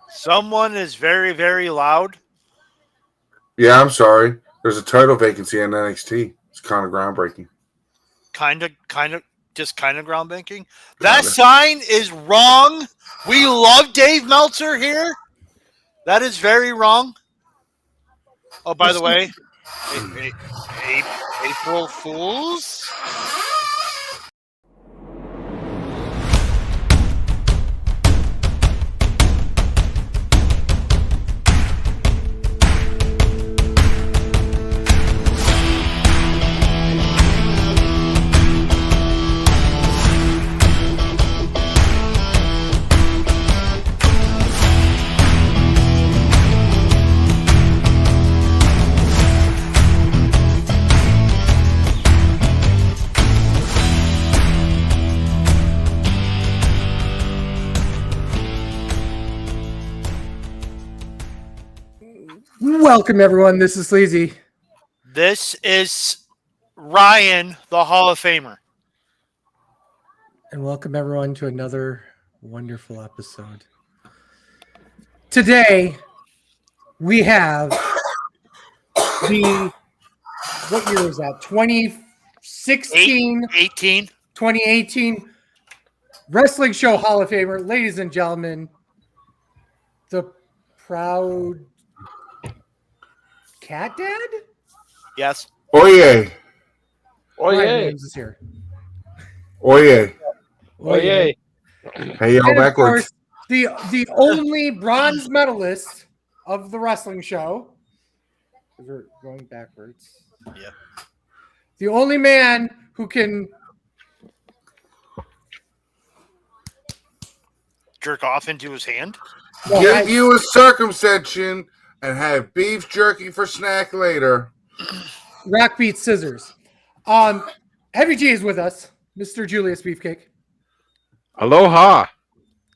Someone is very, very loud. Yeah, I'm sorry. There's a title vacancy in NXT. It's kind of groundbreaking. Kind of groundbreaking. That sign is wrong. We love Dave Meltzer here. That is very wrong. Oh, by the way, April Fools. Welcome, everyone. This is Sleazy. This is Ryan, the Hall of Famer. And welcome, everyone, to another wonderful episode. Today, we have what year is that? 2016? 2018 Wrestling Show Hall of Famer, ladies and gentlemen, the proud Cat Dad? Yes. Oye. Ryan Williams is here. Oye. Oye. Hey, y'all, And backwards. of course, the only bronze medalist of the wrestling show. We're going backwards. Yeah. The only man who can jerk off into his hand. Get you a circumcision and have beef jerky for snack later. Rock beat scissors. Heavy G is with us, Mr. Julius Beefcake. Aloha.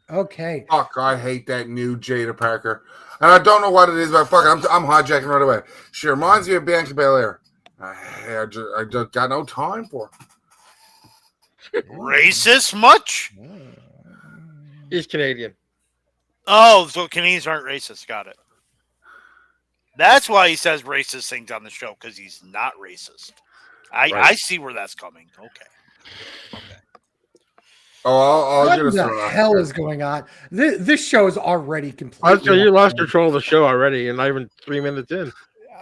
Okay. Fuck, I hate that new Jada Parker. And I don't know what it is, but fuck, I'm hijacking right away. She reminds me of Bianca Belair. I just got no time for her. Racist much? He's Canadian. Oh, so Canadians aren't racist. Got it. That's why he says racist things on the show, because he's not racist. I see where that's coming. Okay. Oh, what the hell is going on? This show is already completely. You lost control of the show already, and not even 3 minutes in.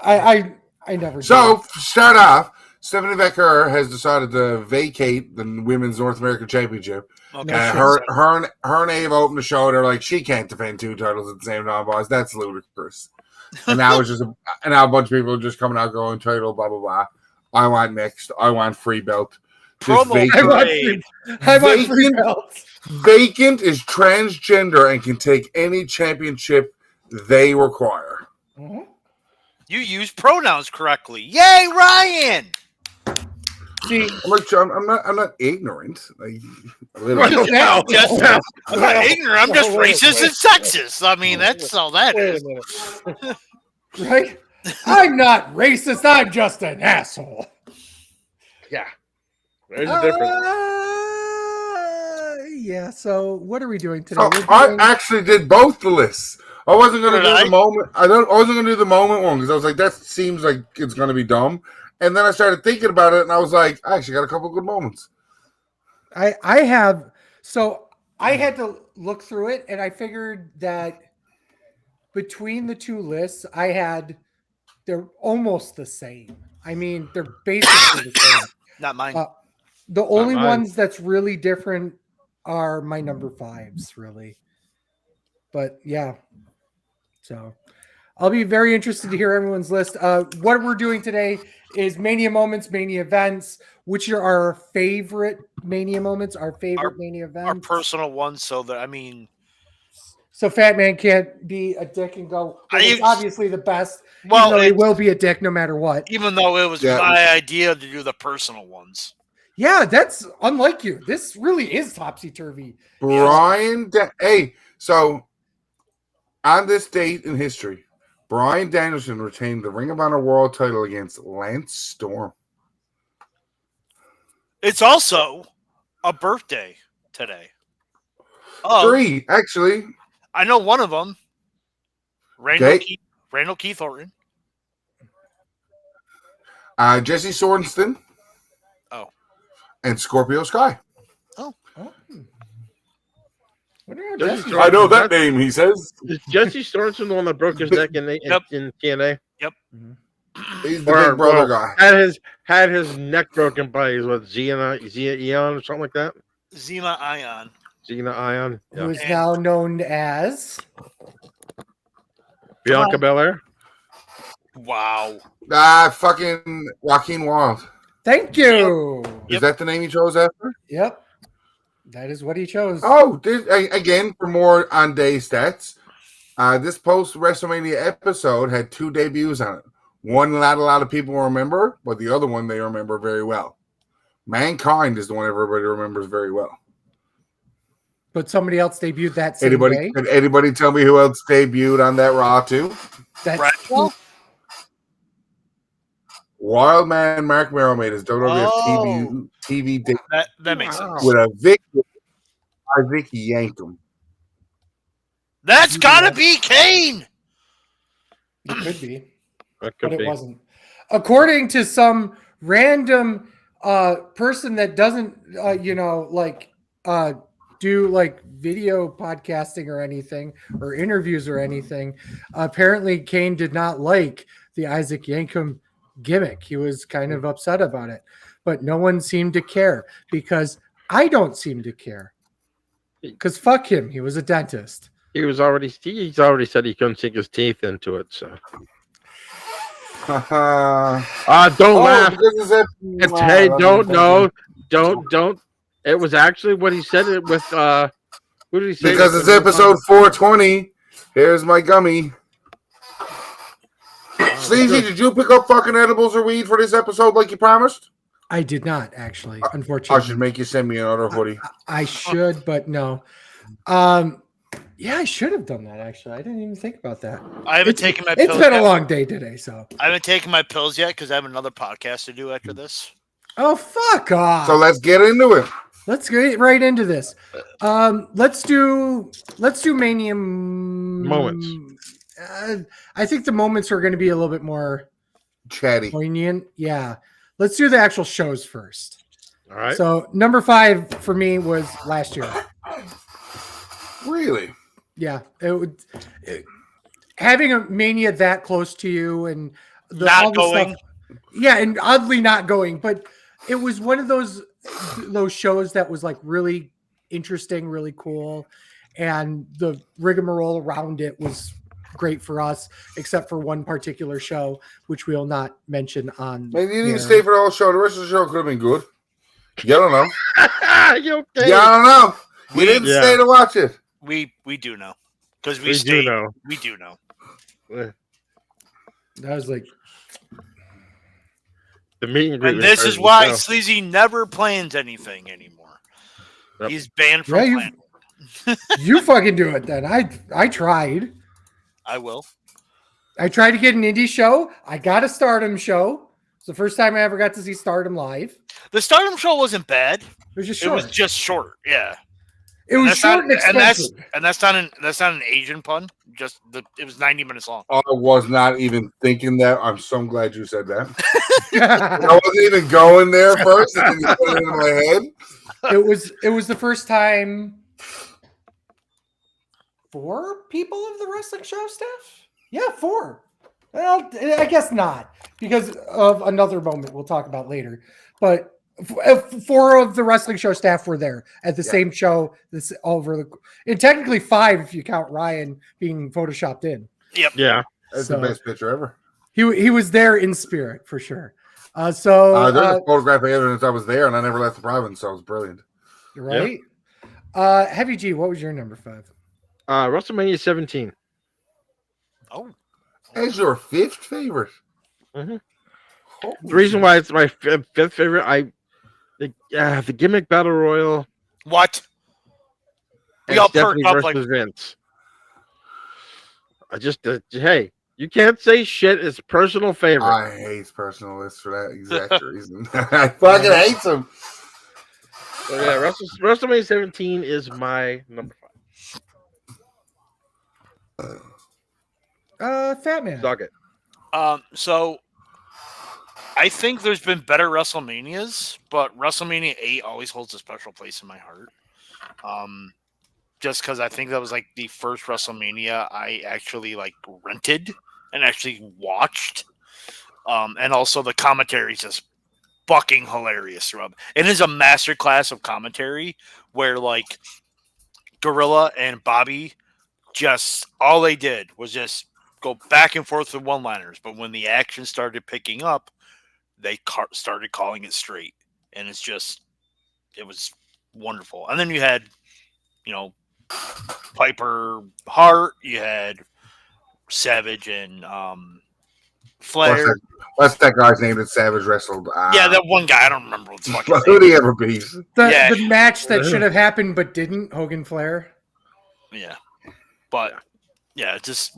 I never. So start off. Stephanie Becker has decided to vacate the Women's North American Championship. Okay. Her and Ava opened the show. They're like, she can't defend two titles at the same time, boss. That's ludicrous. And now it's just now a bunch of people are just coming out going title, blah blah blah. I want mixed. I want free belt. I want free belt. Vacant is transgender and can take any championship they require. Mm-hmm. You use pronouns correctly. Yay, Ryan! See, I'm not ignorant. I'm not ignorant. I'm just racist and sexist. I mean, that's all that is. Right? I'm not racist. I'm just an asshole. Yeah. There's a difference. Yeah, so what are we doing today? I actually did both the lists. I wasn't going to do the moment. I wasn't going to do the moment one because I was like, that seems like it's going to be dumb. And then I started thinking about it, and I was like, I actually got a couple of good moments. I had to look through it, and I figured that between the two lists, they're almost the same. I mean, they're basically the same. Not mine. The only ones that's really different are my number fives, really. But yeah, so I'll be very interested to hear everyone's list. What we're doing today is Mania Moments, Mania Events, which are our favorite Mania moments, our favorite Mania events. Our personal ones, so Fatman can't be a dick and go, it's obviously the best. Well, he will be a dick no matter what. Even though it was my idea to do the personal ones. Yeah, that's unlike you. This really is topsy-turvy. Brian, so on this date in history, Bryan Danielson retained the Ring of Honor World title against Lance Storm. It's also a birthday today. Oh, 3, actually. I know one of them. Randall Okay. Keith Orton. Jesse Sorensen. Oh. And Scorpio Sky. Oh. Wonder how Jesse Jesse- Sorensen- I know that name, he says. Is Jesse Sorensen the one that broke his neck in TNA? Yep. He's the big brother guy. Had his neck broken by his Xena Eon or something like that. Zema Ion. Xena Ion. who Yeah. is now known as Bianca Belair. Wow. Fucking Joaquin Wild. Thank you. Is that the name you chose after? Yep. That is what he chose. Oh, again, for more on day stats, this post WrestleMania episode had 2 debuts on it. One not a lot of people remember, but the other one they remember very well. Mankind is the one everybody remembers very well. But somebody else debuted that same day. Can anybody tell me who else debuted on that Raw too? That's Bradshaw? Wild Man Mark Merrill made his WWF TV debut That makes sense. with a victory by Vicky Yankum. That's gotta be Kane. it could be. That could But be. it wasn't. According to some random person that doesn't do like video podcasting or anything or interviews or anything, apparently Kane did not like the Isaac Yankum gimmick. He was kind of upset about it, but no one seemed to care because I don't seem to care. Because fuck him, he was a dentist. He's already said he couldn't sink his teeth into it. So don't laugh. Don't. It was actually what he said it with. Who did he say? Because it's episode 420. Here's my gummy. Sleazy, did you pick up fucking edibles or weed for this episode like you promised? I did not actually, I unfortunately. should make you send me another hoodie. I should, but no. Yeah, I should have done that actually. I didn't even think about that. I haven't taken my pills. It's been a yet. long day today, so. I haven't taken my pills yet because I have another podcast to do after this. Oh, fuck off. So let's get into it. Let's get right into this. Let's do Mania Moments. I think the moments are going to be a little bit more Chatty. poignant. Yeah. Let's do the actual shows first. All right. So number 5 for me was last year. Really? Yeah. Having a Mania that close to you and Not going. Yeah, and oddly not going, but it was one of those shows that was like really interesting, really cool, and the rigmarole around it was great for us, except for one particular show, which we'll not mention on. Maybe you need to here. stay for the whole show. The rest of the show could have been good. You don't know. You okay? Yeah, I don't know. You didn't stay to watch it. We do know because We do know. We do know. I was like, The meet and greet. And this is why Sleazy never plans anything anymore. Yep. He's banned from planning. you fucking do it then. I tried. I will. I tried to get an indie show. I got a Stardom show. It's the first time I ever got to see Stardom live. The Stardom show wasn't bad. It was just It short. was just short. Yeah. It was short and expensive. And that's not an Asian pun. It was 90 minutes long. I was not even thinking that. I'm so glad you said that. I wasn't even going there first, and then you put it into my head. It was the first time 4 people of the wrestling show staff? Yeah, 4. Well, I guess not because of another moment we'll talk about later. But 4 of the wrestling show staff were there at the same show. This and technically 5 if you count Ryan being photoshopped in. Yep. Yeah. That's the best picture ever. He was there in spirit for sure. There's a photographic evidence I was there, and I never left the province, so it was brilliant. Right. Heavy G, what was your number 5? WrestleMania 17. Oh. As your 5th favorite. Mm-hmm. The reason why it's my 5th favorite, the gimmick battle royal. What? We all perked up like Vince. I just hey, you can't say shit. It's personal favorite. I hate personal lists for that exact reason. I fucking hate them. So yeah, WrestleMania 17 is my number 5. Fat Man. Suck it. So I think there's been better WrestleManias, but WrestleMania 8 always holds a special place in my heart. Just because I think that was like the first WrestleMania I actually like rented and actually watched. And also the commentary is just fucking hilarious, Rob. It is a masterclass of commentary where like Gorilla and Bobby just all they did was just go back and forth with one-liners. But when the action started picking up, they started calling it straight, and it was wonderful. And then you had, you know, Piper Hart, you had Savage and Flair. What's that guy's name that Savage wrestled? Yeah, that one guy. I don't remember what the fuck his Who name did he is. ever beat? The match that should have happened but didn't. Hogan Flair. Yeah, but yeah, just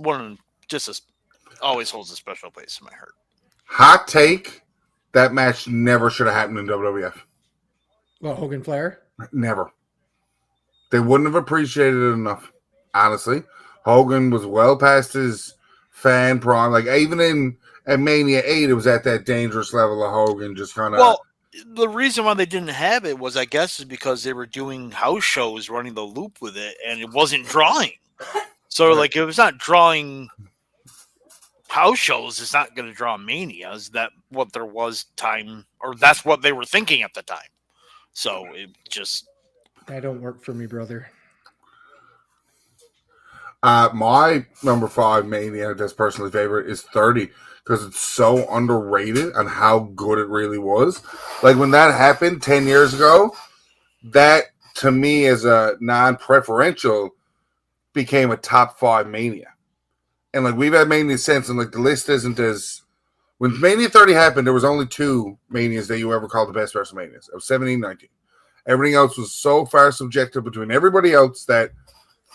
always holds a special place in my heart. Hot take: that match never should have happened in WWF. Well, Hogan Flair. Never. They wouldn't have appreciated it enough. Honestly, Hogan was well past his fan prime. Like even at Mania 8, it was at that dangerous level of Hogan just kind of. Well, the reason why they didn't have it was, I guess, is because they were doing house shows, running the loop with it, and it wasn't drawing. So, Right. like, if it's not drawing house shows, it's not going to draw Mania. Is that what there was time, or that's what they were thinking at the time? So it just That don't work for me, brother. My number 5 Mania that's personally favorite is 30 because it's so underrated on how good it really was. Like when that happened 10 years ago, that to me as a non-preferential became a top 5 Mania. And like we've had Mania since, and like the list isn't as when Mania 30 happened, there was only 2 Manias that you ever called the best WrestleManias. It was 17, 19. Everything else was so far subjective between everybody else that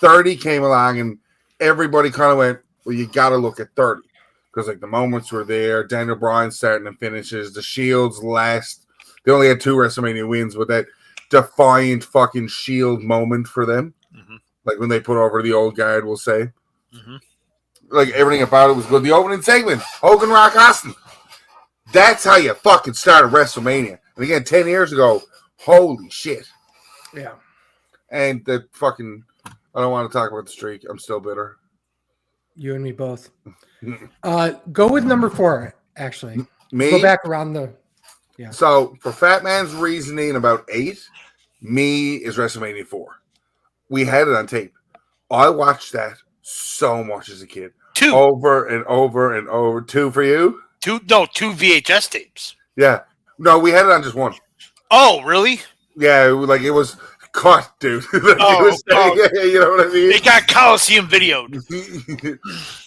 30 came along and everybody kind of went, well, you got to look at 30 because like the moments were there. Daniel Bryan starting and finishes. The Shield's last. They only had 2 WrestleMania wins, but that defiant fucking Shield moment for them. mm-hmm. Like when they put over the old guard, we'll say. Mm-hmm. Like everything about it was good. The opening segment, Hogan, Rock, Austin. That's how you fucking started WrestleMania. And again, 10 years ago, holy shit. Yeah. And the fucking, I don't want to talk about the streak. I'm still bitter. You and me both. Go with number 4, actually. Me? Go back around the. Yeah. So for Fat Man's reasoning about 8, me is WrestleMania 4. We had it on tape. I watched that so much as a kid. 2. Over and over and over. 2 for you? 2 VHS tapes. Yeah. No, we had it on just 1. Oh, really? Yeah, like it was cut, dude. Like you know what I mean? They got Coliseum videoed.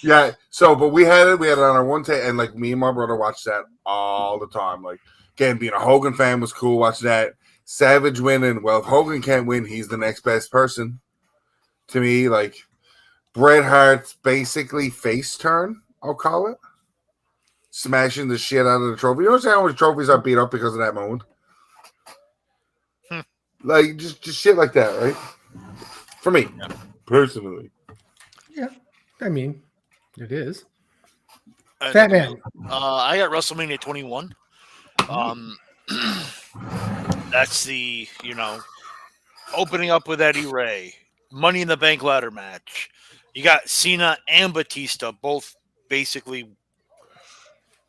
Yeah. So, but we had it on our one tape, and like me and my brother watched that all the time. Like, again, being a Hogan fan was cool. Watch that. Savage winning. Well, if Hogan can't win, he's the next best person. To me, like Bret Hart's basically face turn, I'll call it. Smashing the shit out of the trophy. You know how many trophies I beat up because of that moment? Like just shit like that, right? For me, personally. Yeah. I mean, it is. Fat Man. I got WrestleMania 21. That's the, opening up with Eddie Ray, Money in the Bank ladder match. You got Cena and Batista both basically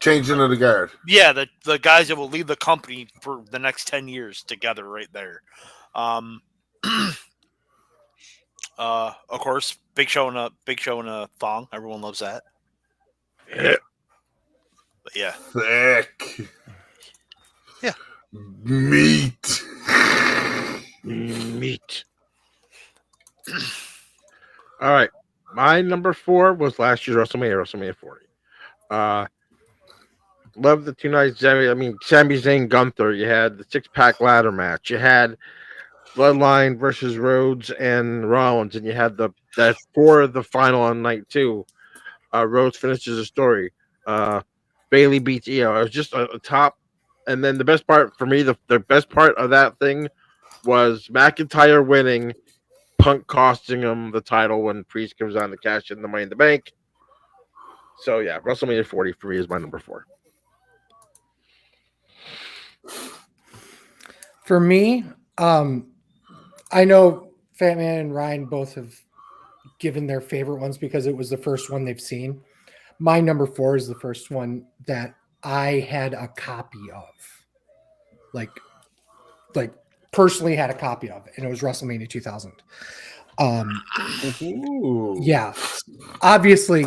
changing of the guard. Yeah, the guys that will lead the company for the next 10 years together right there. Of course, Big Show in a thong. Everyone loves that. Yeah. But yeah. Thick. Yeah. Meat. All right. My number 4 was last year's WrestleMania 40. Love the 2 nights. Sami Zayn, Gunther. You had the 6-pack ladder match. You had Bloodline versus Rhodes and Rollins, and you had that 4 of the final on night 2. Rhodes finishes the story. Bailey beats Io. It was just a top. And then the best part for me, the best part of that thing was McIntyre winning Punk costing him the title when Priest comes on to cash in the Money in the Bank. So yeah, WrestleMania 40 for me is my number 4. For me, I know Fatman and Ryan both have given their favorite ones because it was the first one they've seen. My number 4 is the first one that I had a copy of. Like personally had a copy of, and it was WrestleMania 2000. Yeah, obviously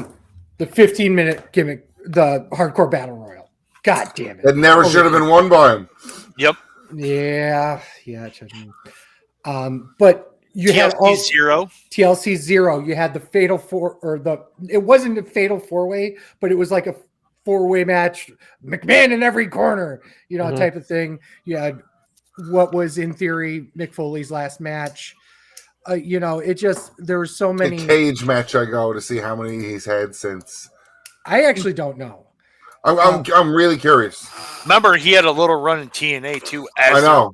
the 15-minute gimmick, the hardcore battle royal. God damn it! It never should have been won by him. Yep. Yeah, it should have been. But you TLC had all zero. TLC 0. You had the fatal four, or it wasn't a fatal 4-way, but it was like a 4-way match, McMahon in every corner, type of thing. You had what was in theory Mick Foley's last match. It just, there were so many. The cage match I go to see how many he's had since. I actually don't know. I'm really curious. Remember, he had a little run in TNA too. I know.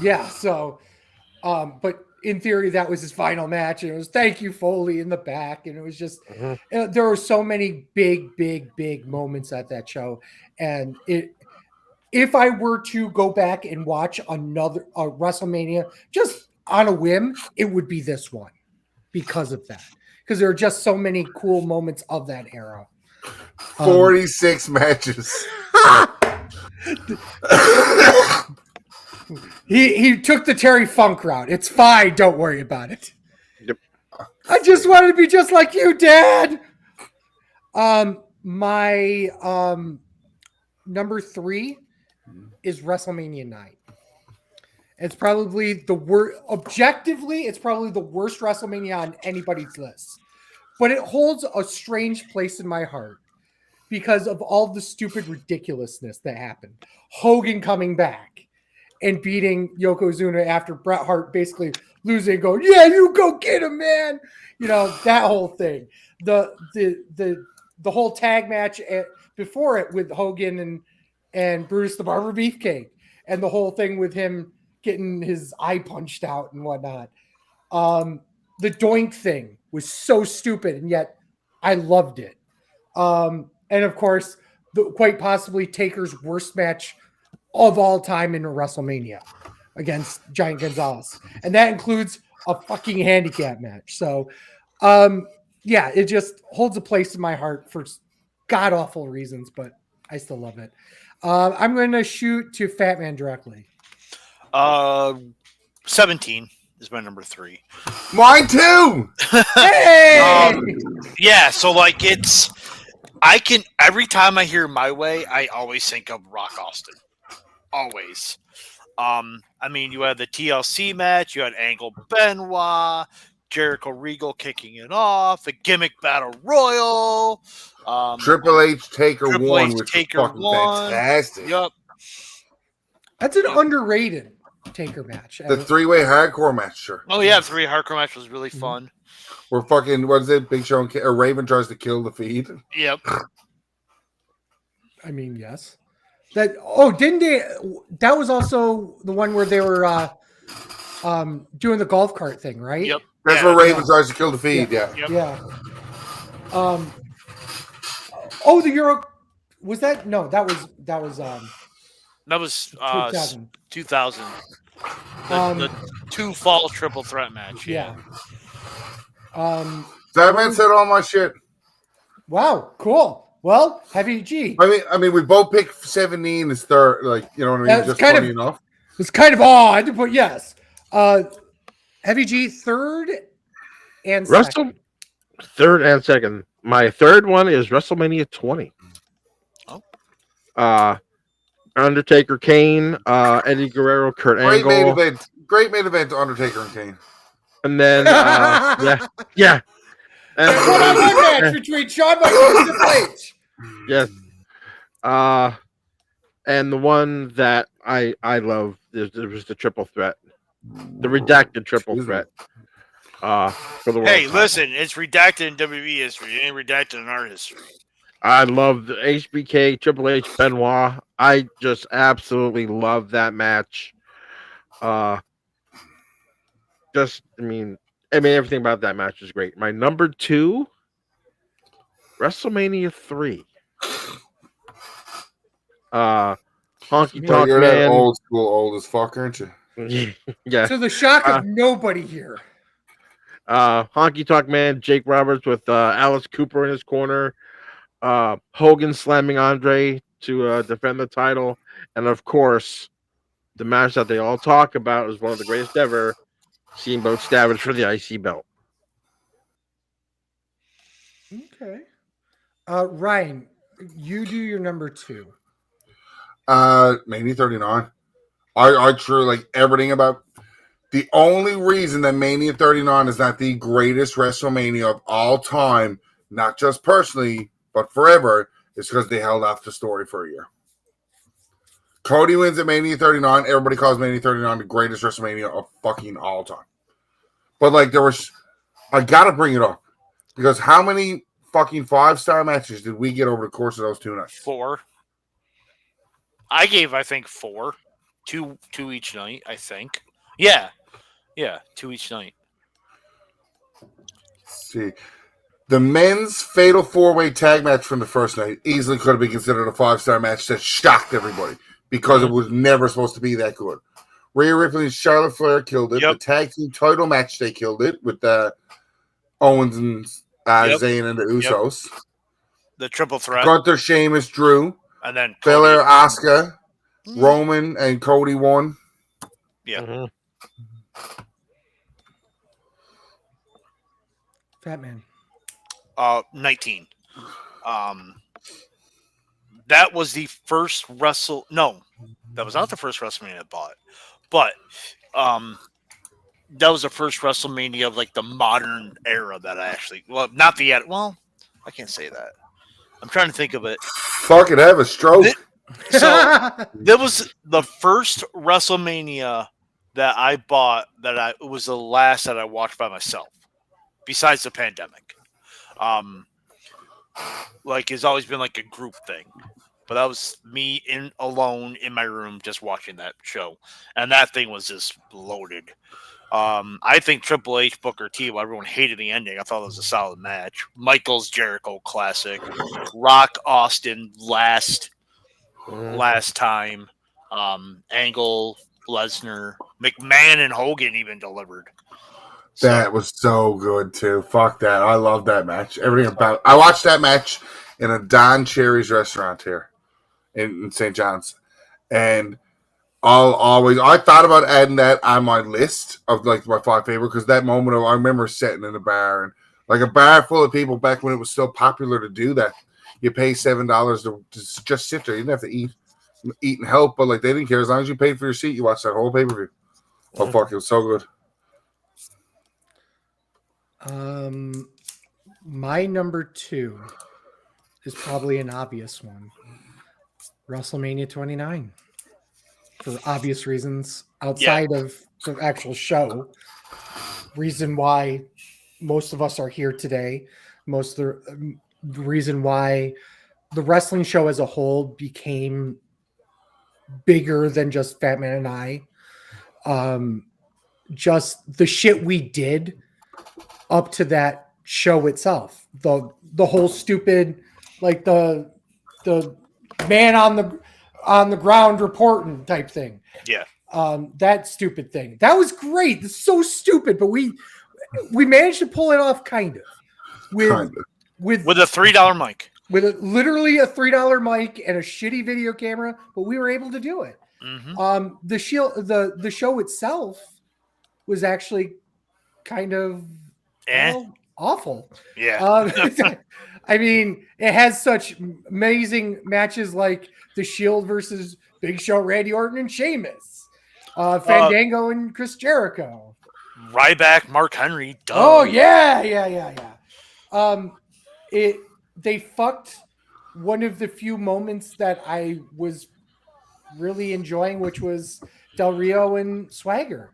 Yeah. So, but in theory, that was his final match, and it was thank you Foley in the back, and it was just there were so many big moments at that show, and if I were to go back and watch another WrestleMania just on a whim, it would be this one because of that. Because there are just so many cool moments of that era. 46 matches. He took the Terry Funk route. It's fine. Don't worry about it. Yep. I just wanted to be just like you, Dad. My number 3 is WrestleMania 9. It's probably the worst. Objectively, it's probably the worst WrestleMania on anybody's list. But it holds a strange place in my heart because of all the stupid ridiculousness that happened. Hogan coming back and beating Yokozuna after Bret Hart basically losing and going, yeah, you go get him, man. That whole thing. The whole tag match before it with Hogan and Brutus the Barber Beefcake, and the whole thing with him getting his eye punched out and whatnot. The Doink thing was so stupid, and yet I loved it. And of course, quite possibly Taker's worst match of all time in a WrestleMania against Giant Gonzalez. And that includes a fucking handicap match. So, it just holds a place in my heart for god-awful reasons, but I still love it. I'm going to shoot to Fatman directly. 17 is my number 3. Mine too. Hey! So every time I hear My Way, I always think of Rock Austin. Always. You had the TLC match, you had Angle Benoit, Jericho Regal kicking it off, the gimmick battle royal, Triple H Taker Triple won, H which Taker was fucking won. fantastic. Yep. That's an underrated Taker match. The 3-way hardcore match, sure. Oh yeah, 3 hardcore match was really fun. Where fucking, what is it? Big Show or Raven tries to kill the feed. Yep. Yes. Didn't they? That was also the one where they were doing the golf cart thing, right? Yep. That's where Raven tries to kill the feed. Yeah. Yep. Yeah. The Euro was that? No, that was That was 2000. The 2 fall triple threat match. Yeah. That man said all my shit. Wow, cool. Well, Heavy G. I mean, we both picked 17 as third. Like, you know what I mean? That's just kind funny of, enough. It's kind of odd, but yes. Heavy G, third and second. Third and second. My third one is WrestleMania 20. Oh. Undertaker, Kane, Eddie Guerrero, Kurt Angle. Great main event, Undertaker and Kane. And then, yeah. And one match between Shawn Michaels and Triple H. Yes. And the one that I love there was the triple threat, the redacted triple threat. For the world title. Listen, it's redacted in WWE history. It ain't redacted in our history. I love the HBK, Triple H, Benoit. I just absolutely love that match. just everything about that match is great. My number two, WrestleMania 3. Uh, Honky Well, Tonk you're that Man. old school, old as fuck, aren't you? Yeah. To the shock Uh, of nobody here. Honky Tonk Man, Jake Roberts with Alice Cooper in his corner. Hogan slamming Andre to defend the title. And of course, the match that they all talk about is one of the greatest ever. Steamboat Savage for the IC belt. Okay. Ryan, you do your number two. Maybe 39. I truly like everything about. The only reason that Mania 39 is not the greatest WrestleMania of all time, not just personally, but forever, is because they held off the story for a year. Cody wins at Mania 39. Everybody calls Mania 39 the greatest WrestleMania of fucking all time. But like I gotta bring it up because how many fucking 5-star matches did we get over the course of those 2 nights? 4. I gave, I think, 4. Two each night, I think. Yeah. 2 each night. Let's see. The men's fatal 4-way tag match from the first night easily could have been considered a 5-star match that shocked everybody because it was never supposed to be that good. Rhea Ripley and Charlotte Flair killed it. Yep. The tag team title match, they killed it with Owens and Zayn and the Usos. Yep. The triple threat. Gunther, Sheamus, Drew. And then Belair, Asuka, Roman, and Cody won. Yeah. Mm-hmm. Fatman. 19. That was the first No, that was not the first WrestleMania I bought, but that was the first WrestleMania of like the modern era that I actually. Well, not the well, I can't say that. I'm trying to think of it. Fucking have a stroke. So that was the first WrestleMania that I bought. It was the last that I watched by myself, besides the pandemic. Like it's always been like a group thing, but that was me alone in my room just watching that show, and that thing was just loaded. I think Triple H, Booker T, while everyone hated the ending, I thought it was a solid match. Michaels Jericho classic, Rock Austin last time, Angle, Lesnar, McMahon, and Hogan even delivered. That was so good too. Fuck that. I love that match. Everything about. I watched that match in a Don Cherry's restaurant here in St. John's, and I thought about adding that on my list of like my 5 favorite because that moment I remember sitting in a bar and like a bar full of people back when it was still popular to do that. You pay $7 to just sit there. You didn't have to eat and help, but like they didn't care as long as you paid for your seat. You watched that whole pay-per-view. Oh fuck, it was so good. My number 2 is probably an obvious one. WrestleMania 29. For obvious reasons outside of the actual show. Reason why most of us are here today. Most of the reason why the wrestling show as a whole became bigger than just Fatman and I. Just the shit we did up to that show itself. The whole stupid, like the man on the ground reporting type thing. Yeah. That stupid thing. That was great. It's so stupid, but we managed to pull it off kind of. With a $3 mic. With literally a $3 mic and a shitty video camera, but we were able to do it. Mm-hmm. The show itself was actually kind of awful. Yeah. I mean, it has such amazing matches like the Shield versus Big Show, Randy Orton, and Sheamus. Fandango and Chris Jericho. Ryback, Mark Henry. Duh. Oh, yeah. They fucked one of the few moments that I was really enjoying, which was Del Rio and Swagger.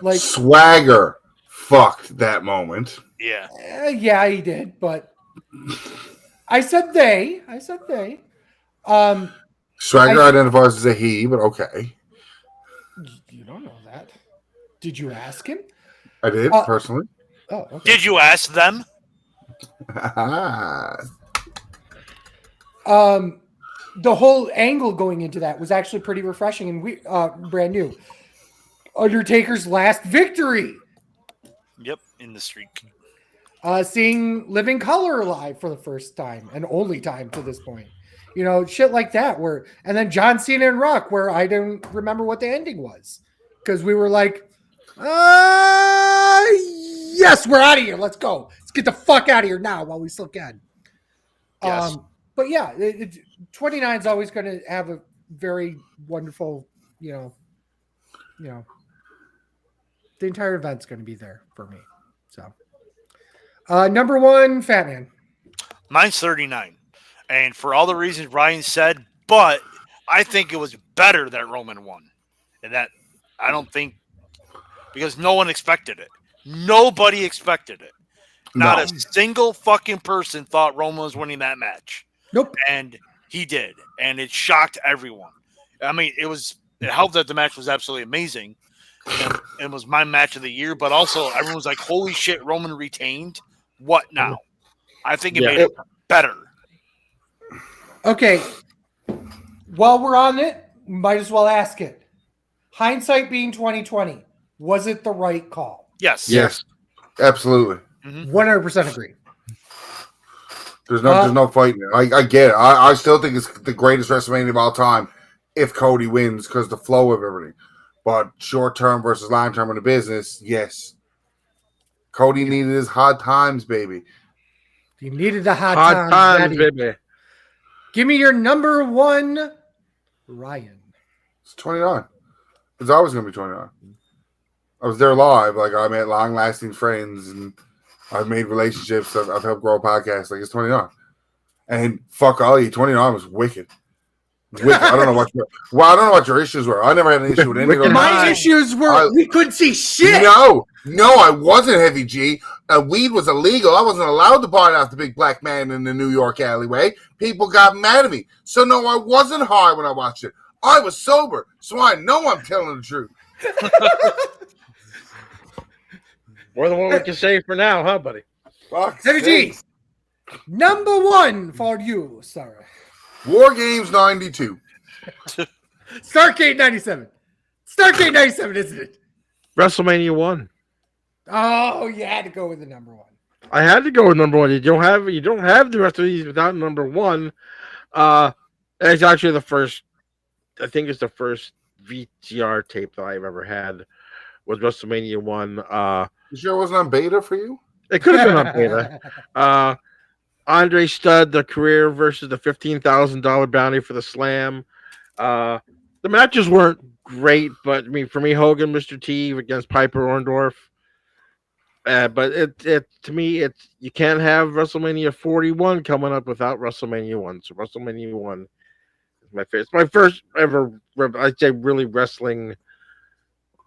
Like Swagger fucked that moment. Yeah. Yeah, he did, but I said they. Swagger identifies as a he, but okay. You don't know that. Did you ask him? I did personally. Oh, okay. Did you ask them? The whole angle going into that was actually pretty refreshing and we brand new. Undertaker's last victory. Yep, in the streak. Seeing Living Color live for the first time and only time to this point. You know, shit like that. And then John Cena and Rock, where I don't remember what the ending was. Because we were like, yes, we're out of here. Let's go. Let's get the fuck out of here now while we still can. Yes. But yeah, 29 is always going to have a very wonderful, the entire event's going to be there for me. So, number 1, Fatman. Mine's 39. And for all the reasons Ryan said, but I think it was better that Roman won. And that I don't think, because no one expected it. Nobody expected it. Not a single fucking person thought Roman was winning that match. Nope. And he did. And it shocked everyone. I mean, it helped that the match was absolutely amazing. And it was my match of the year, but also everyone was like, holy shit, Roman retained. What now? I think it made it better. Okay. While we're on it, might as well ask it. Hindsight being 2020, was it the right call? Yes. Yes. Absolutely. 100% agree. There's no fighting it. I get it. I still think it's the greatest WrestleMania of all time if Cody wins because the flow of everything. But short term versus long term in the business, yes. Cody needed his hard times, baby. He needed the hard times, baby. Give me your number 1, Ryan. It's 29. It's always going to be 29. I was there live. Like, I met long-lasting friends, and I've made relationships. I've helped grow a podcast. Like, it's 29. And fuck all you, 29 was wicked. I don't know what your issues were. I never had an issue with any of them. My issues were we couldn't see shit. No, I wasn't Heavy G. Weed was illegal. I wasn't allowed to party off the big black man in the New York alleyway. People got mad at me. So no, I wasn't high when I watched it. I was sober, so I know I'm telling the truth. More than what we can say for now, huh, buddy? Heavy G. Number 1 for you, Sarah. War Games 92. Starrcade 97. Starrcade 97, isn't it? WrestleMania 1. Oh, you had to go with the number 1. I had to go with number 1. You don't have the rest of these without number 1. It's actually the first. I think it's the first VCR tape that I've ever had was WrestleMania 1. You sure it wasn't on beta for you? It could have been on beta. Andre Studd, the career versus the $15,000 bounty for the Slam. The matches weren't great, but I mean, for me, Hogan, Mr. T against Piper Orndorff. But it to me, you can't have WrestleMania 41 coming up without WrestleMania 1. So WrestleMania 1 is my favorite. It's my first ever, I'd say, really wrestling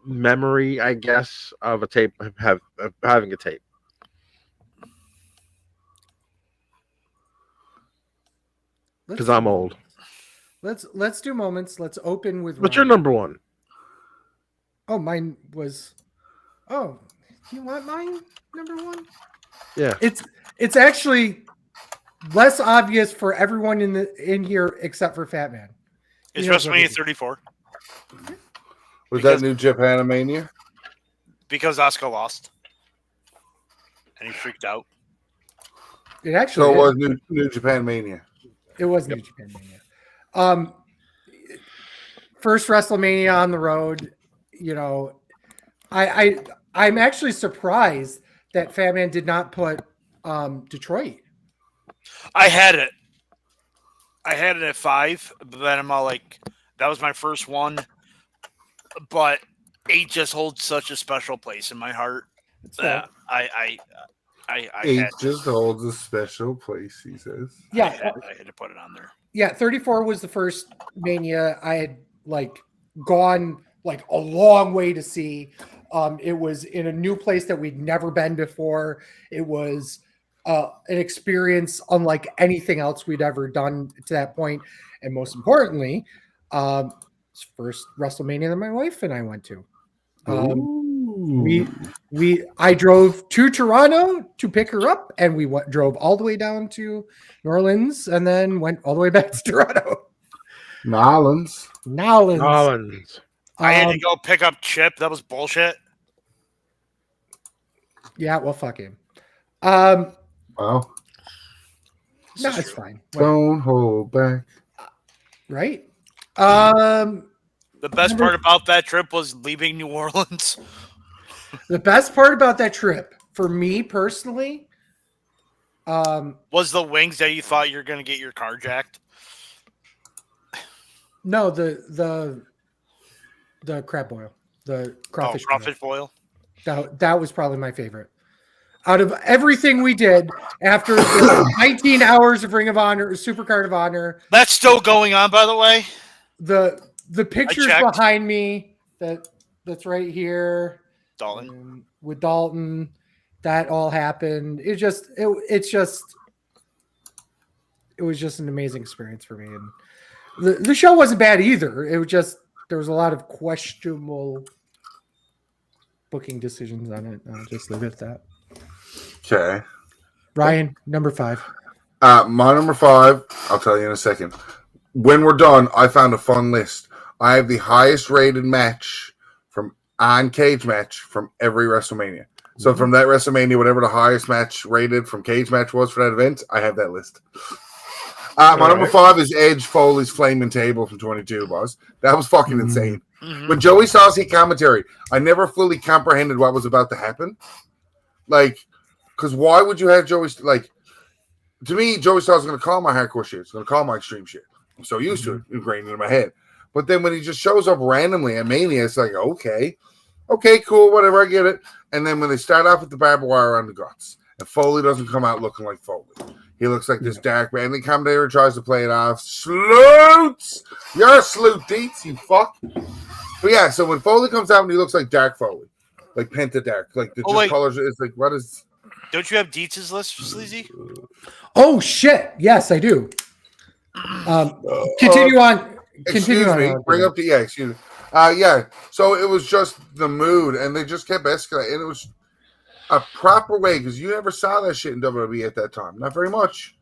memory, I guess, of a tape, having a tape. Because I'm old. Let's do moments. Let's open with. What's your number 1? Oh, mine was. Oh, you want mine number 1? Yeah. It's actually less obvious for everyone in here except for Fatman. It's WrestleMania 34. Was that New Japan Mania? Because Asuka lost. And he freaked out. It actually So it was New Japan Mania. It was New Japan Mania. First WrestleMania on the road. You know, I'm actually surprised that Fatman did not put Detroit. I had it at 5, but then I'm all like, that was my first one. But 8 just holds such a special place in my heart. I 8 just holds a special place, he says. Yeah. I had to put it on there. Yeah, 34 was the first Mania I had gone a long way to see. It was in a new place that we'd never been before. It was an experience unlike anything else we'd ever done to that point. And most importantly, it's first WrestleMania that my wife and I went to. I drove to Toronto to pick her up, and we drove all the way down to New Orleans, and then went all the way back to Toronto. Nolans. Rollins. I had to go pick up Chip. That was bullshit. Yeah, well, fuck him. Well, No, it's fine. don't hold back. Right? The best part about that trip was leaving New Orleans. The best part about that trip, for me personally, was the wings that you thought you were going to get your car jacked. no, the crab boil, the crawfish. Crawfish boil. That was probably my favorite. Out of everything we did after the 19 hours of Ring of Honor, Supercard of Honor, That's still going on, by the way. the pictures behind me that's right here, Dalton. with Dalton, that all happened. It was just an amazing experience for me, and the show wasn't bad either. It was just there was a lot of questionable booking decisions on it. I'll just leave it at that. Okay. Ryan, number 5. My number 5, I'll tell you in a second. When we're done, I found a fun list. I have the highest rated match on cage match from every WrestleMania. So from that WrestleMania, whatever the highest match rated from cage match was for that event, I have that list. My number 5 is Edge Foley's Flaming Table from 22, boss. That was fucking insane. Mm-hmm. When Joey Saucy commentary, I never fully comprehended what was about to happen. Like, because why would you have Joey, like, to me, Joey Styles is going to call my hardcore shit. It's going to call my extreme shit. I'm so used to it, ingrained in my head. But then when he just shows up randomly at Mania, it's like, okay, cool, whatever, I get it. And then when they start off with the barbed wire on the guts, and Foley doesn't come out looking like Foley. He looks like this dark man. And the commentator tries to play it off. Sloots! You're a sloot, Deets, you fuck. But yeah, so when Foley comes out and he looks like Dark Foley, like Penta Dark, like the colors, it's like, what is... Don't you have Dietz's list, Sleazy? Oh shit! Yes, I do. Continue on. Excuse me. Bring up the excuse me. Yeah. So it was just the mood, and they just kept escalating. And it was a proper way because you never saw that shit in WWE at that time. Not very much.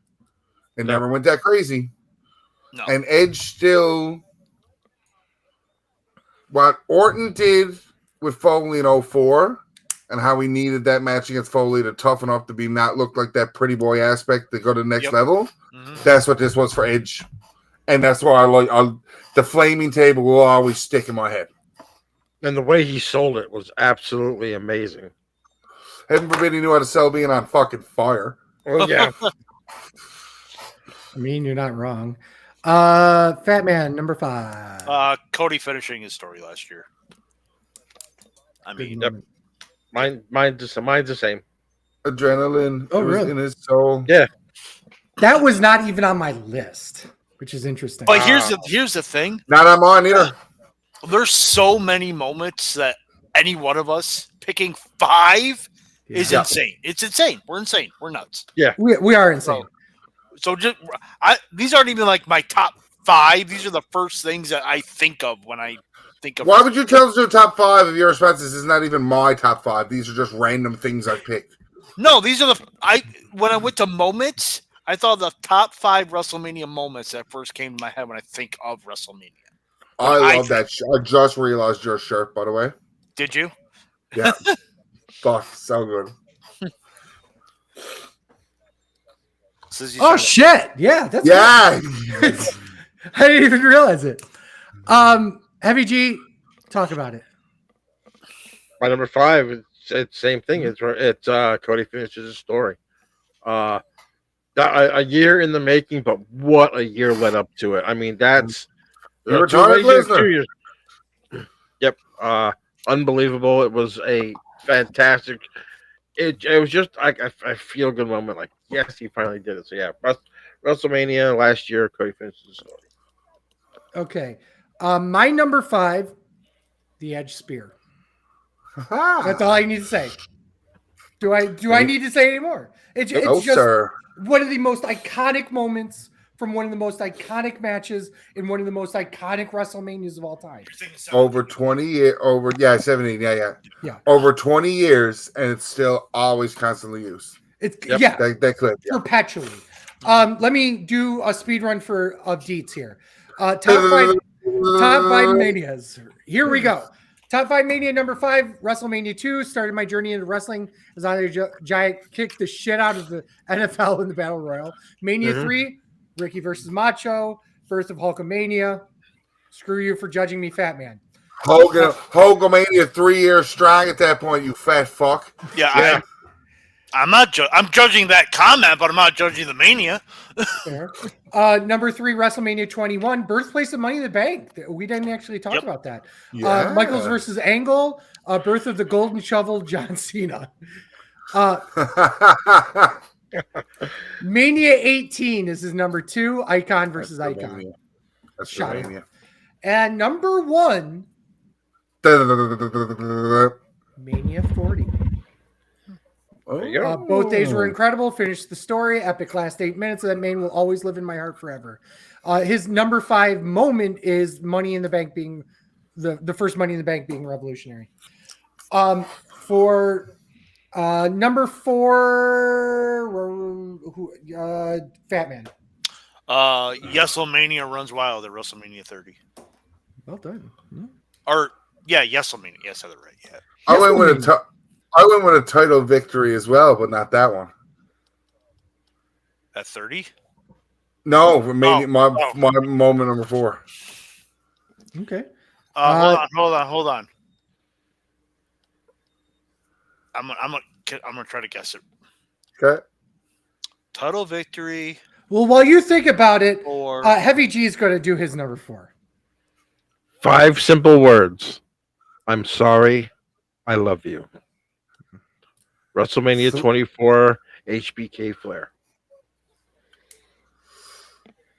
It never went that crazy. No. And Edge still, what Orton did with Foley in 04. And how we needed that match against Foley to toughen up to be not look like that pretty boy aspect to go to the next level. Mm-hmm. That's what this was for Edge. And that's why the Flaming Table will always stick in my head. And the way he sold it was absolutely amazing. Heaven forbid he knew how to sell being on fucking fire. Well, yeah. I mean, you're not wrong. Fatman, number 5. Cody finishing his story last year. I mean, yep. Mine's the same. Adrenaline. Oh, really? In his soul. Yeah. That was not even on my list, which is interesting. But here's the thing. Not on mine either. There's so many moments that any one of us picking 5 is insane. It's insane. We're insane. We're nuts. Yeah. We are insane. So these aren't even like my top 5. These are the first things that I think of when I think of. Why would you tell us your top 5 if your response is not even my top 5? These are just random things I picked. No, these are when I went to moments, I thought the top 5 WrestleMania moments that first came to my head when I think of WrestleMania. I love that. I just realized your shirt, by the way. Did you? Yeah. Fuck, so good. Oh shit! Yeah, that's good. I didn't even realize it. Heavy G, talk about it. My number 5, it's same thing. It's Cody finishes his story. A year in the making, but what a year led up to it. I mean, that's You're a 2 years. Yep. Unbelievable. It was a fantastic. It was just I feel a good moment. Like, yes, he finally did it. So yeah, WrestleMania last year, Cody finished the story. Okay. My number 5, the Edge Spear. That's all I need to say. Do I need to say any more? It's just one of the most iconic moments from one of the most iconic matches in one of the most iconic WrestleManias of all time. Over 20 years, 17, yeah. Over 20 years, and it's still always constantly used. It's Yep. That clip, yeah. perpetually. Let me do a speed run of Deets here. Top five Manias. Here we go. Top 5 Mania number 5, WrestleMania 2. Started my journey into wrestling as Andre Giant kicked the shit out of the NFL in the Battle Royal. Mania 3, Ricky versus Macho. Birth of Hulkamania. Screw you for judging me, Fat Man. Hulkamania 3 years strong at that point, you fat fuck. Yeah. I'm not. I'm judging that comment, but I'm not judging the Mania. Fair. Number 3, WrestleMania 21, birthplace of Money in the Bank. We didn't actually talk about that. Yeah. Michaels versus Angle, birth of the Golden Shovel, John Cena. Mania 18 is his number 2, Icon versus Icon. That's Shot Mania. And number 1, Mania 40. Both days were incredible. Finished the story. Epic last 8 minutes. That man will always live in my heart forever. His number 5 moment is Money in the Bank being the first Money in the Bank being revolutionary. For number 4, Fat Man. WrestleMania runs wild at WrestleMania 30. Well done. WrestleMania. Yes, I said it right. Yeah. I went with a title victory as well, but not that one. At 30? No, my moment number 4. Okay. Hold on. I'm gonna try to guess it. Okay. Title victory. Well, while you think about it, Or Heavy G is going to do his number 4. 5 simple words. I'm sorry. I love you. WrestleMania 24 HBK Flair.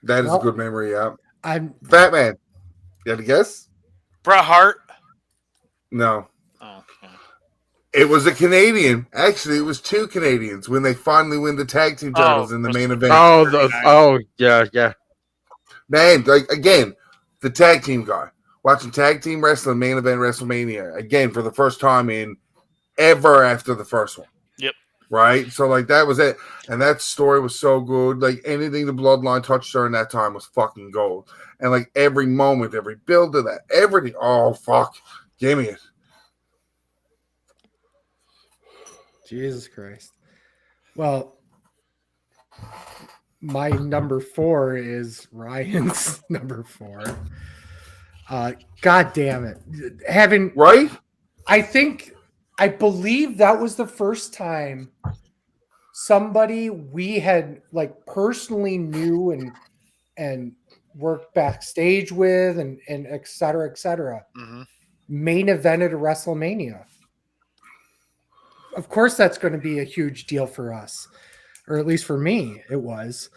That is a good memory, yeah. I'm Fat Man. You had to guess? Bret Hart. No. Oh, yeah. It was a Canadian. Actually, it was 2 Canadians when they finally win the tag team titles in the main event. Yeah. Man, like again, the tag team guy. Watching tag team wrestling main event WrestleMania again for the first time in ever after the first one. Yep. Right? So like that was it. And that story was so good. Like anything the bloodline touched during that time was fucking gold. And like every moment, every build of that, everything. Oh fuck. Give me it. Jesus Christ. Well, my number 4 is Ryan's number 4. God damn it. Right? I believe that was the first time somebody we had like personally knew and worked backstage with and et cetera, main evented a WrestleMania. Of course, that's going to be a huge deal for us, or at least for me, it was.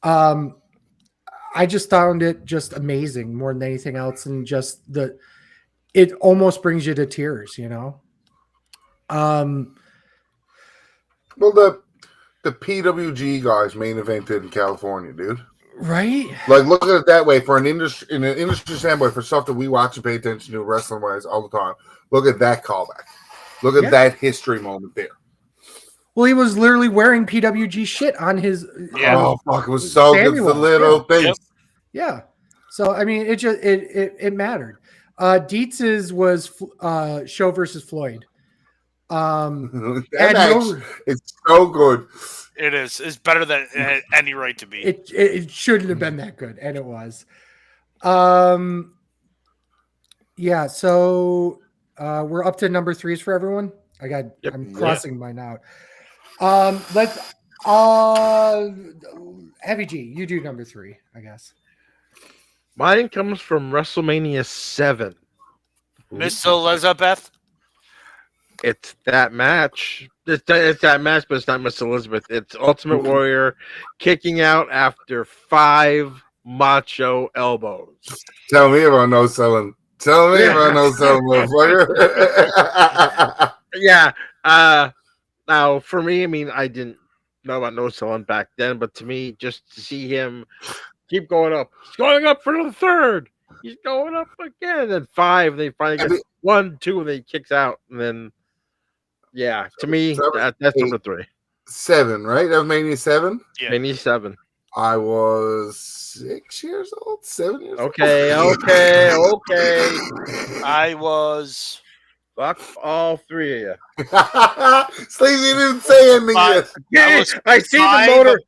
I just found it just amazing more than anything else, and just it almost brings you to tears, you know. Well, the PWG guys main evented in California, dude. Right? Like, look at it that way for an industry standpoint, for stuff that we watch and pay attention to wrestling wise all the time. Look at that callback. Look at that history moment there. Well, he was literally wearing PWG shit on his. Yeah. Oh fuck! It was so good. The little things. Yep. Yeah. So I mean, it mattered. Dietz's was Show versus Floyd. It's so good. It is. It's better than it had any right to be. It shouldn't have been that good, and it was. Yeah. So we're up to number 3s for everyone. I'm crossing mine out. Let's Heavy G, you do number 3, I guess. Mine comes from WrestleMania 7. Miss Elizabeth. It's that match. It's that match, but it's not Miss Elizabeth. It's Ultimate Warrior kicking out after 5 macho elbows. Tell me about no selling. Tell me about no selling, motherfucker. Yeah. Now, for me, I mean, I didn't know about no selling back then, but to me, just to see him keep going up, he's going up for the third. He's going up again. And then 5, they finally I get mean- 1, 2, and then he kicks out. And then, yeah, to me, So that was that's 8, number 3. 7, right? That was Mania 7. Yeah. Mania 7. I was 6 years old, 7 years Okay. old. I was Fuck all 3 of you. Sleazy didn't say anything yet. I was I see the 5. motor.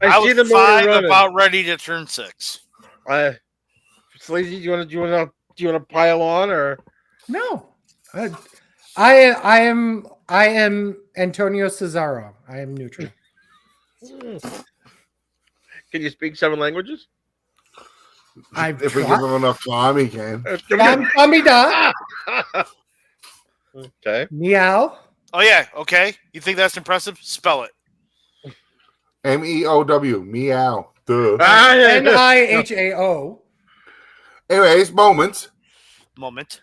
I I see the was motor 5, running. about ready to turn 6. Sleazy, do you want to pile on or? No, I am Antonio Cesaro. I am neutral. Can you speak 7 languages? If we give him enough time, he can. Okay. Meow. Oh yeah, okay. You think that's impressive? Spell it. MEOW, meow. Duh. NIHAO. Anyways, moments. Moment.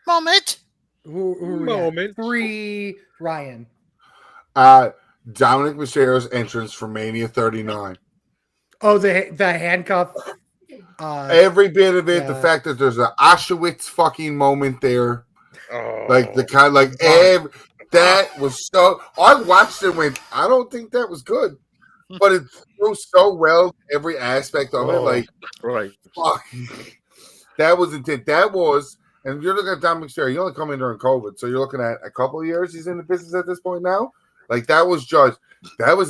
Moment. 3, Ryan. Dominic Mysterio's entrance for Mania 39. Oh, the handcuff. Every bit of it, the yeah. fact that there's an Auschwitz fucking moment there. Oh. Like the kind, like that was so. I watched it and went, I don't think that was good, but it threw so well every aspect of it. Like, right. fuck, that was intense. That was, and if you're looking at Dominic Mysterio, you only come in during COVID, so you're looking at a couple of years he's in the business at this point now. Like that was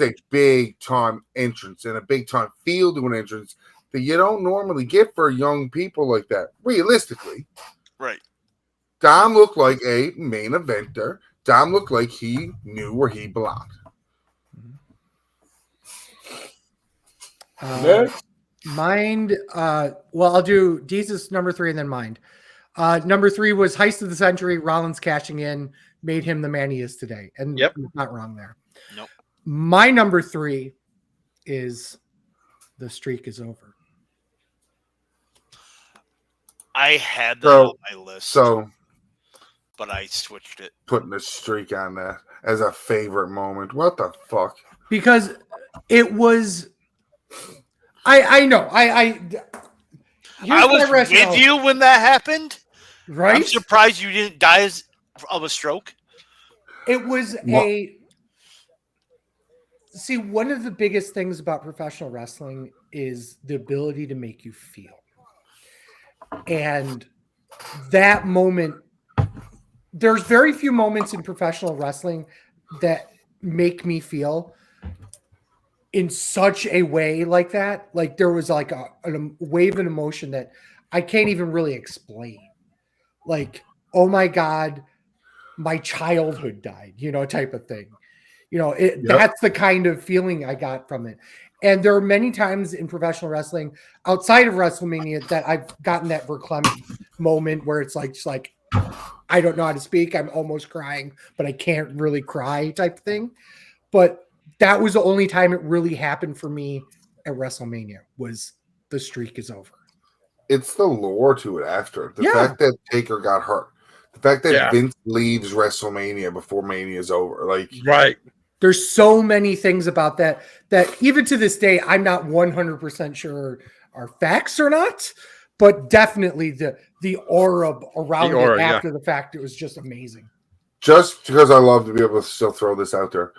a big time entrance and a big time feel to an entrance that you don't normally get for young people like that. Realistically, Right. Dom looked like a main eventer. Dom looked like he knew where he belonged. Mind. Well, I'll do Deez's number 3 and then mind. Number 3 was Heist of the Century. Rollins cashing in made him the man he is today, and Yep. not wrong there. Nope. My number 3 is The Streak is Over. I had that So- on my list, So but I switched it. putting a streak on that as a favorite moment. What the fuck? Because it was. I know. Here's I my was rationale, with you when that happened. I'm right? surprised you didn't die of a stroke. It was a. See, one of the biggest things about professional wrestling is the ability to make you feel. And that moment, there's very few moments in professional wrestling that make me feel in such a way like that. Like there was like a wave of emotion that I can't even really explain. Like, oh my God, my childhood died, type of thing. That's the kind of feeling I got from it. And there are many times in professional wrestling outside of WrestleMania that I've gotten that verklempt moment where it's like, just like, I don't know how to speak. I'm almost crying, but I can't really cry type thing. But that was the only time it really happened for me at WrestleMania was The Streak is Over. It's the lore to it after. The Yeah. fact that Taker got hurt. The fact that Yeah. Vince leaves WrestleMania before Mania is over. Like, Right. There's so many things about that even to this day, I'm not 100% sure are facts or not, but definitely the aura around it after the fact, it was just amazing. just because I love to be able to still throw this out there,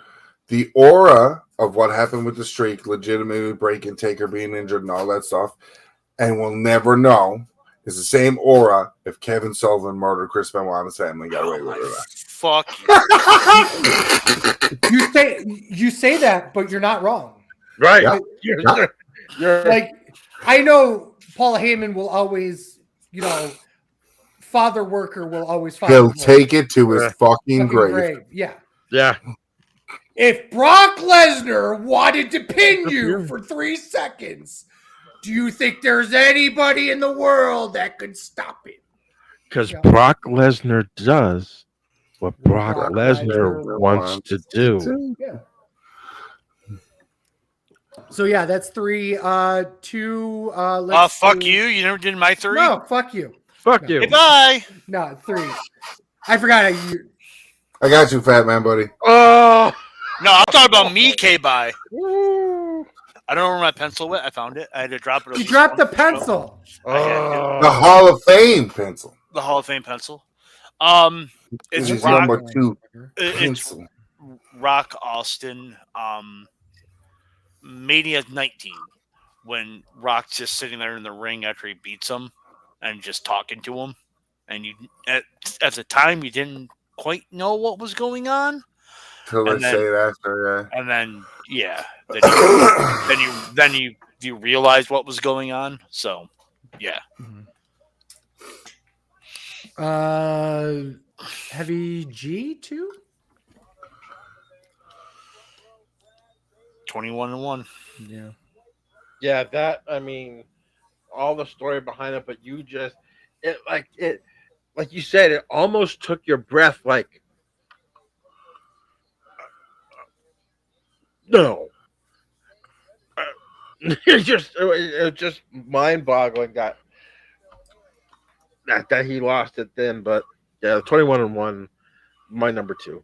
the aura of what happened with the streak, legitimately breaking, Taker being injured and all that stuff, and we'll never know, is the same aura if Kevin Sullivan murdered Chris Benoit and his family got away with it. Fuck. You say that, but you're not wrong. Right. Yeah. You're Like, I know Paul Heyman will always, father worker will always father He'll worker. take it to his fucking Fucking grave. Yeah. yeah. If Brock Lesnar wanted to pin you for 3 seconds, do you think there's anybody in the world that could stop it? Because Yeah. Brock Lesnar does what Brock Brock Lesnar Lesnar wants to do. Yeah. So yeah, that's 3. 2. Let's Fuck do- you. You never did my 3? No, fuck you. Fuck No. you. Hey, bye. No, 3. I forgot how you. I got you, fat man, buddy. Oh, No, I'm talking about me, K-Bye. Woo. I don't know where my pencil went. I found it. I had to drop it. You dropped the pencil. I had to. The Hall of Fame pencil. The Hall of Fame pencil. This It's is Rock. number 2 It's pencil. Rock Austin. Mania 19, when Rock's just sitting there in the ring after he beats him, and just talking to him, and you at the time you didn't quite know what was going on. Till they And then- say it after, And then then you realize what was going on. So yeah. Heavy G too. 21-1. Yeah. Yeah, that I mean, all the story behind it, but you just like you said, it almost took your breath. Like, no, it was just mind boggling that he lost it then. But yeah, 21-1, my number 2.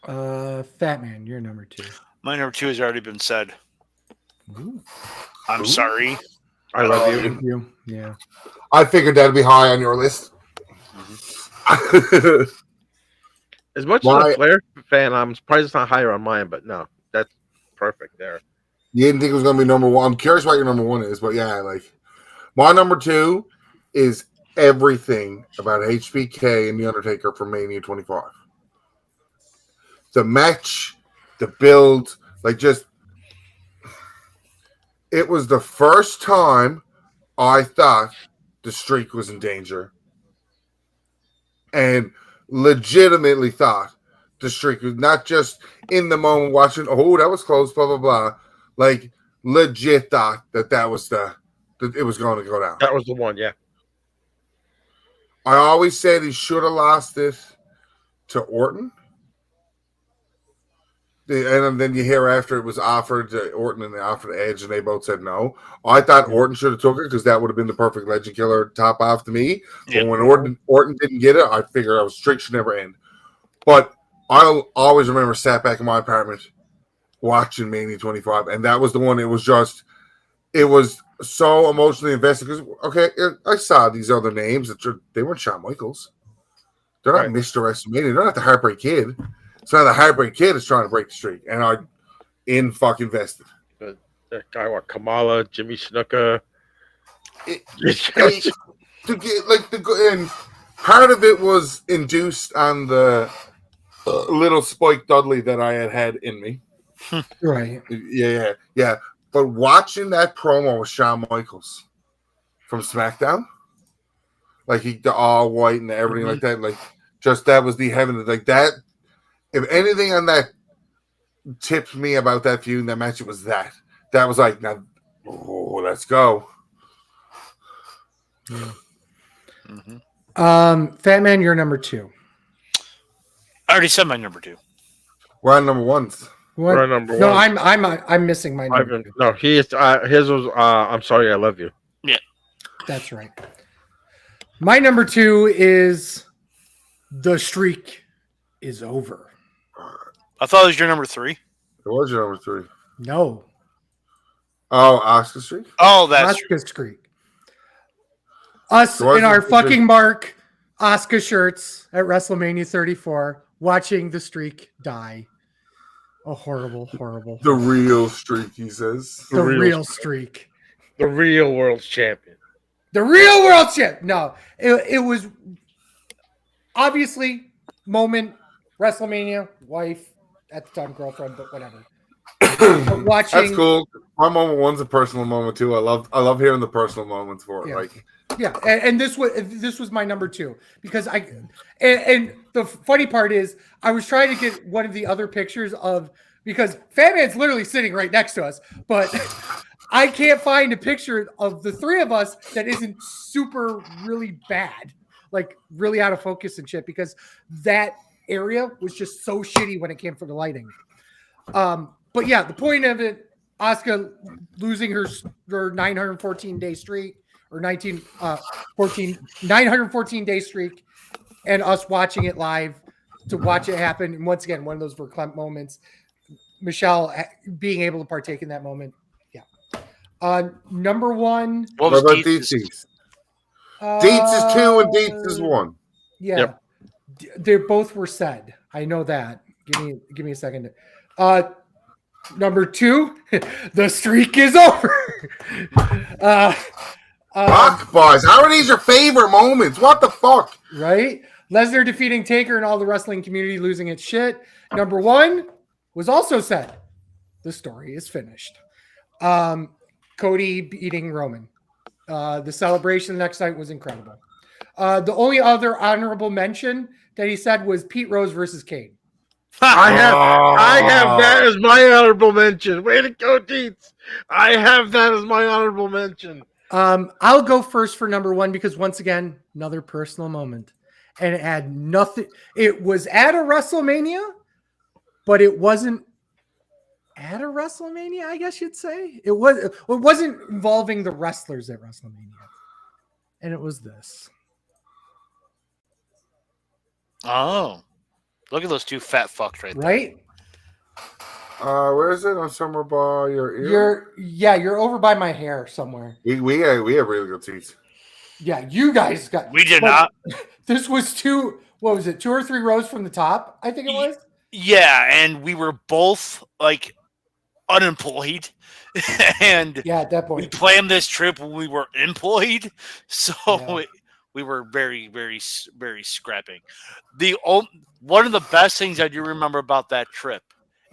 Fatman, you're number 2. My number 2 has already been said. Ooh. I'm sorry. I love you. Thank you. Yeah. I figured that'd be high on your list. As much as a Flair fan, I'm surprised it's not higher on mine. But no, that's perfect there. You didn't think it was going to be number 1. I'm curious what your number 1 is, but yeah, like my number 2 is everything about HBK and The Undertaker from Mania 25. The match, the build, like just it was the first time I thought the streak was in danger. And legitimately thought the streak was not just in the moment watching, oh, that was close, blah, blah, blah. Like, legit thought that was that it was going to go down. That was the one, yeah. I always said he should have lost it to Orton. And then you hear after it was offered to Orton and they offered Edge and they both said no. I thought Orton should have took it because that would have been the perfect Legend Killer top off to me. Yeah. But when Orton didn't get it, I figured our streak should never end. But I'll always remember sat back in my apartment watching Mania 25, and that was the one. It was so emotionally invested because I saw these other names that they weren't Shawn Michaels. They're not Mr. WrestleMania. They're not the Heartbreak Kid. It's not the Heartbreak Kid is trying to break the streak, and I fucking invested. That guy, Kamala, Jimmy Snuka. And part of it was induced on the little Spike Dudley that I had in me. Right. Yeah. But watching that promo with Shawn Michaels from SmackDown, like the all white and everything like that, like just that was the heaven. Like that. If anything on that tipped me about that feud and that match, it was that. That was like, now, let's go. Yeah. Fatman, you're number 2. I already said my number 2. We're on number 1s. We're on number 1. No, I'm missing my number 2. No, his was I'm sorry, I love you. Yeah. That's right. My number 2 is the streak is over. I thought it was your number 3. It was your number 3. No. Oh, Oscar streak? Oh, that's Oscar streak. Us in our fucking Mark Oscar shirts at WrestleMania 34 watching the streak die. A horrible. The real streak, he says. The real streak. The real world champion. The real world champ. No, it was obviously moment WrestleMania, wife at the time, girlfriend, but whatever. But watching, that's cool. My moment 1's a personal moment too. I love hearing the personal moments for it. Yeah. Like, yeah, and this was my number 2 because and the funny part is I was trying to get one of the other pictures of because Fatman's literally sitting right next to us, but I can't find a picture of the three of us that isn't super really bad, like really out of focus and shit because that area was just so shitty when it came for the lighting. But yeah, the point of it, Asuka losing her 914 day streak or 914 day streak and us watching it live to watch it happen. And once again, one of those verklempt moments. Michelle being able to partake in that moment. Yeah. Number one. What What was about Dietz's? Dietz's? Dietz is 2 and Dietz is 1. Yeah. Yep. They both were said. I know that. Give me a second. Number 2, the streak is over. Fuck, boys. How are these your favorite moments? What the fuck? Right? Lesnar defeating Taker and all the wrestling community losing its shit. Number 1 was also said. The story is finished. Cody beating Roman. The celebration the next night was incredible. The only other honorable mention that he said was Pete Rose versus Kane. I have that as my honorable mention. Way to go, Deets. I have that as my honorable mention. I'll go first for number 1 because once again, another personal moment. And it had nothing. It was at a WrestleMania, but it wasn't at a WrestleMania, I guess you'd say. It wasn't involving the wrestlers at WrestleMania. And it was this. Oh. Look at those two fat fucks right there. Right? Where is it? On somewhere by your ear? You're over by my hair somewhere. We have really good seats. Yeah, you guys got. We did not. This was 2. What was it? 2 or 3 rows from the top. I think it was. Yeah, and we were both like unemployed, and Yeah, at that we point. planned this trip when we were employed, so Yeah. we were very, very, very scrapping. One of the best things I do remember about that trip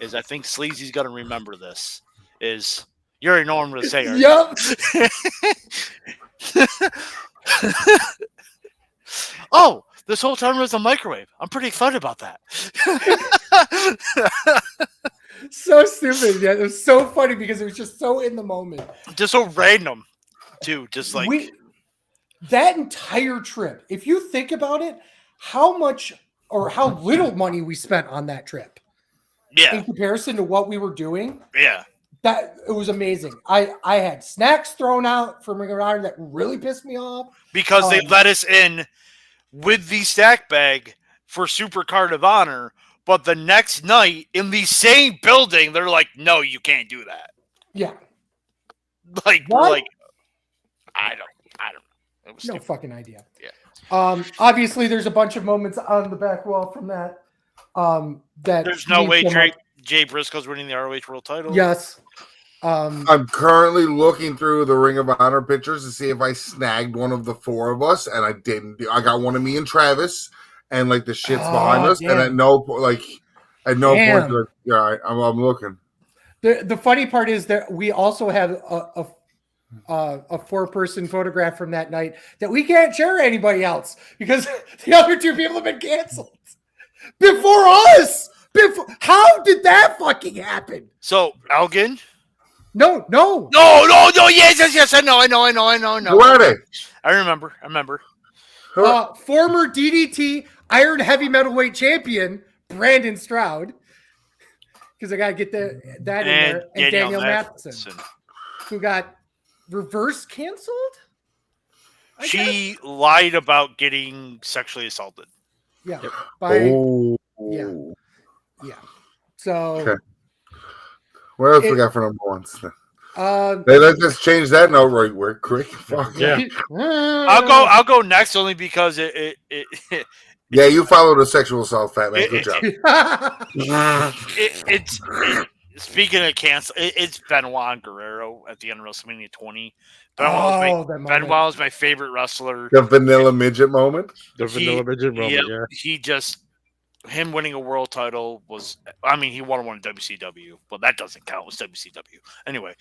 is I think Sleazy's gonna remember this. Is you already know what I'm gonna say. Right? Yep. Oh, this whole time it was a microwave. I'm pretty excited about that. So stupid. Yeah, it was so funny because it was just so in the moment. Just so random, too. Just like that entire trip. If you think about it, how much or how little money we spent on that trip yeah, in comparison to what we were doing. yeah. That it was amazing. I had snacks thrown out from Ring of Honor that really pissed me off Because they let us in with the stack bag for Super Card of Honor, but the next night in the same building, they're like, "No, you can't do that." Yeah. Like, we're What? like, I don't know. It was No stupid. fucking idea. Yeah. Obviously, there's a bunch of moments on the back wall from that. That There's no mean way so much. Jay Briscoe's winning the ROH World Title. Yes. I'm currently looking through the Ring of Honor pictures to see if I snagged one of the 4 of us, and I didn't. I got one of me and Travis, and like the shit's behind us, and at no point, like, yeah, I'm looking. The funny part is that we also have a 4-person photograph from that night that we can't share to anybody else because the other 2 people have been canceled before us. How did that fucking happen? So Elgin. No. Yes. I know. Who are they? I remember. Former DDT Iron Heavy Metalweight Champion Brandon Stroud, because I gotta get that in there, and Daniel Matheson, who got reverse canceled. She lied about getting sexually assaulted. Yeah. Yeah. So. Okay. What else we got for number 1s? Hey, let's just change that note right quick. Fuck. Yeah. I'll go next only because it Yeah, you follow the sexual assault, Fat Man. Good job. It's speaking of cancel, it's Benoit and Guerrero at the end of WrestleMania 20. Benoit was my favorite wrestler. The vanilla midget moment. Vanilla midget moment. Yeah. He just him winning a world title was. I mean, he won one in WCW, but that doesn't count. It was WCW anyway.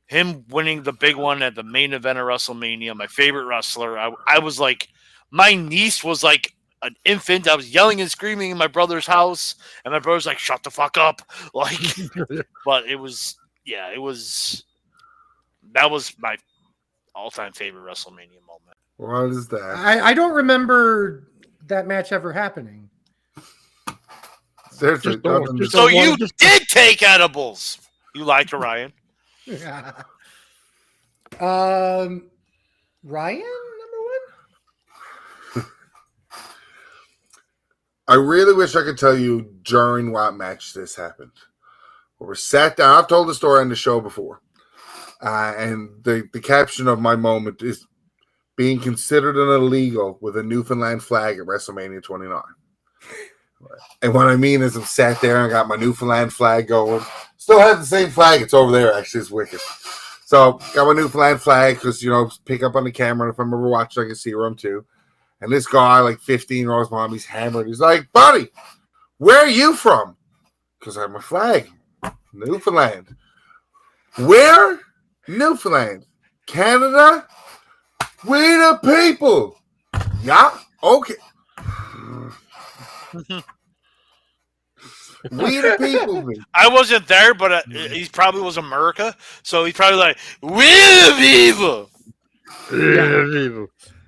Him winning the big one at the main event of WrestleMania. My favorite wrestler. I was like, my niece was like an infant. I was yelling and screaming in my brother's house, and my brother's like, "Shut the fuck up!" Like, but it was, that was my all-time favorite WrestleMania moment. What is that? I don't remember that match ever happening. Seriously, so you did take edibles. You lied to Ryan. Ryan, number 1. I really wish I could tell you during what match this happened. We're sat down. I've told the story on the show before. And the caption of my moment is being considered an illegal with a Newfoundland flag at WrestleMania 29. And what I mean is I'm sat there and I got my Newfoundland flag going. Still have the same flag. It's over there, actually. It's wicked. So got my Newfoundland flag because, pick up on the camera. And if I'm ever watching, I can see where I'm too. And this guy, like 15 rows behind me, he's hammered. He's like, buddy, where are you from? Because I have my flag. Newfoundland. Where? Newfoundland. Canada? We the people. Yeah? Okay. We the people. I wasn't there, but he probably was America, so he's probably like, "We the people."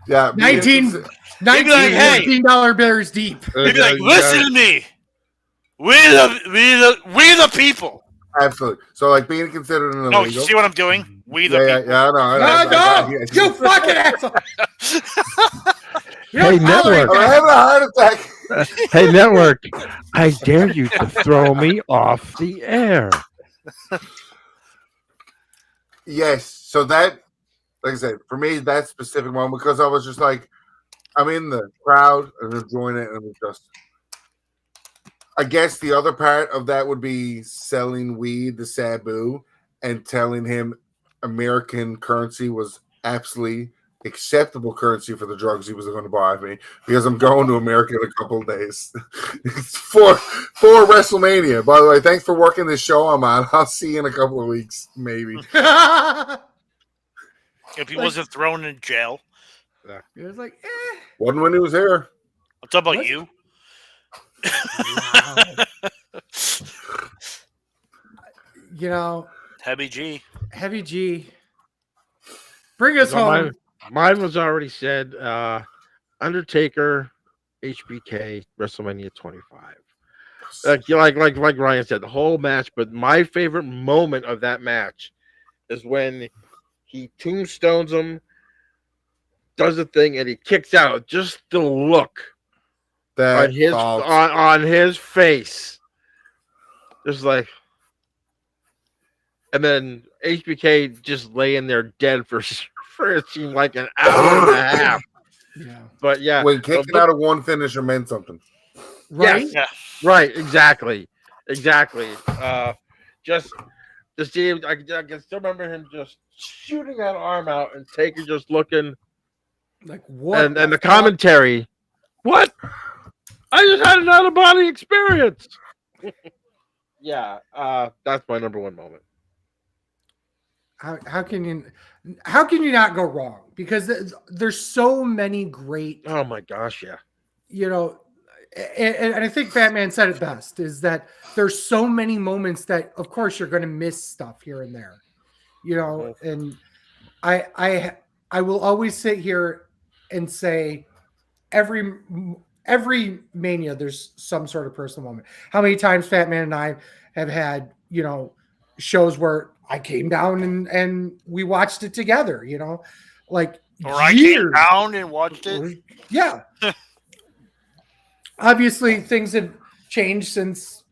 Yeah. $19 bills deep. He'd be like, "Listen to me. We the people." Absolutely. So, like, being considered an illegal. No, you see what I'm doing? We the people. Yeah, no, You fucking asshole. Hey, network. I'm having a heart attack. Hey, network. I dare you to throw me off the air. Yes. So that, like I said, for me, that specific moment, because I was just like, I'm in the crowd and enjoying it, and it was just. I guess the other part of that would be selling weed to Sabu and telling him American currency was absolutely acceptable currency for the drugs he was going to buy me because I'm going to America in a couple of days. It's for WrestleMania. By the way, thanks for working this show I'm on. I'll see you in a couple of weeks, maybe. If he wasn't thrown in jail. It was like, Wasn't when he was here. What's up about you? Wow. Heavy G. Bring us home. Mine was already said. Undertaker, HBK, WrestleMania 25. Like Ryan said, the whole match. But my favorite moment of that match is when he tombstones him, does the thing, and he kicks out. Just the look on his face, just like, and then HBK just laying there dead for it seemed like an hour and a half. Yeah, but yeah, when kicking out of one finisher meant something, right? Yes, yeah, right, exactly. Just see, I can still remember him just shooting that arm out and Taker just looking like what, and the commentary, what? I just had an out of body experience. Yeah, that's my number one moment. How can you not go wrong? Because there's so many great. Oh my gosh, yeah. And I think Fatman said it best, is that there's so many moments that, of course, you're going to miss stuff here and there, and I will always sit here and say every Mania, there's some sort of personal moment. How many times Fatman and I have had, shows where I came down and we watched it together, like or I came down and watched it. Yeah. Obviously, things have changed since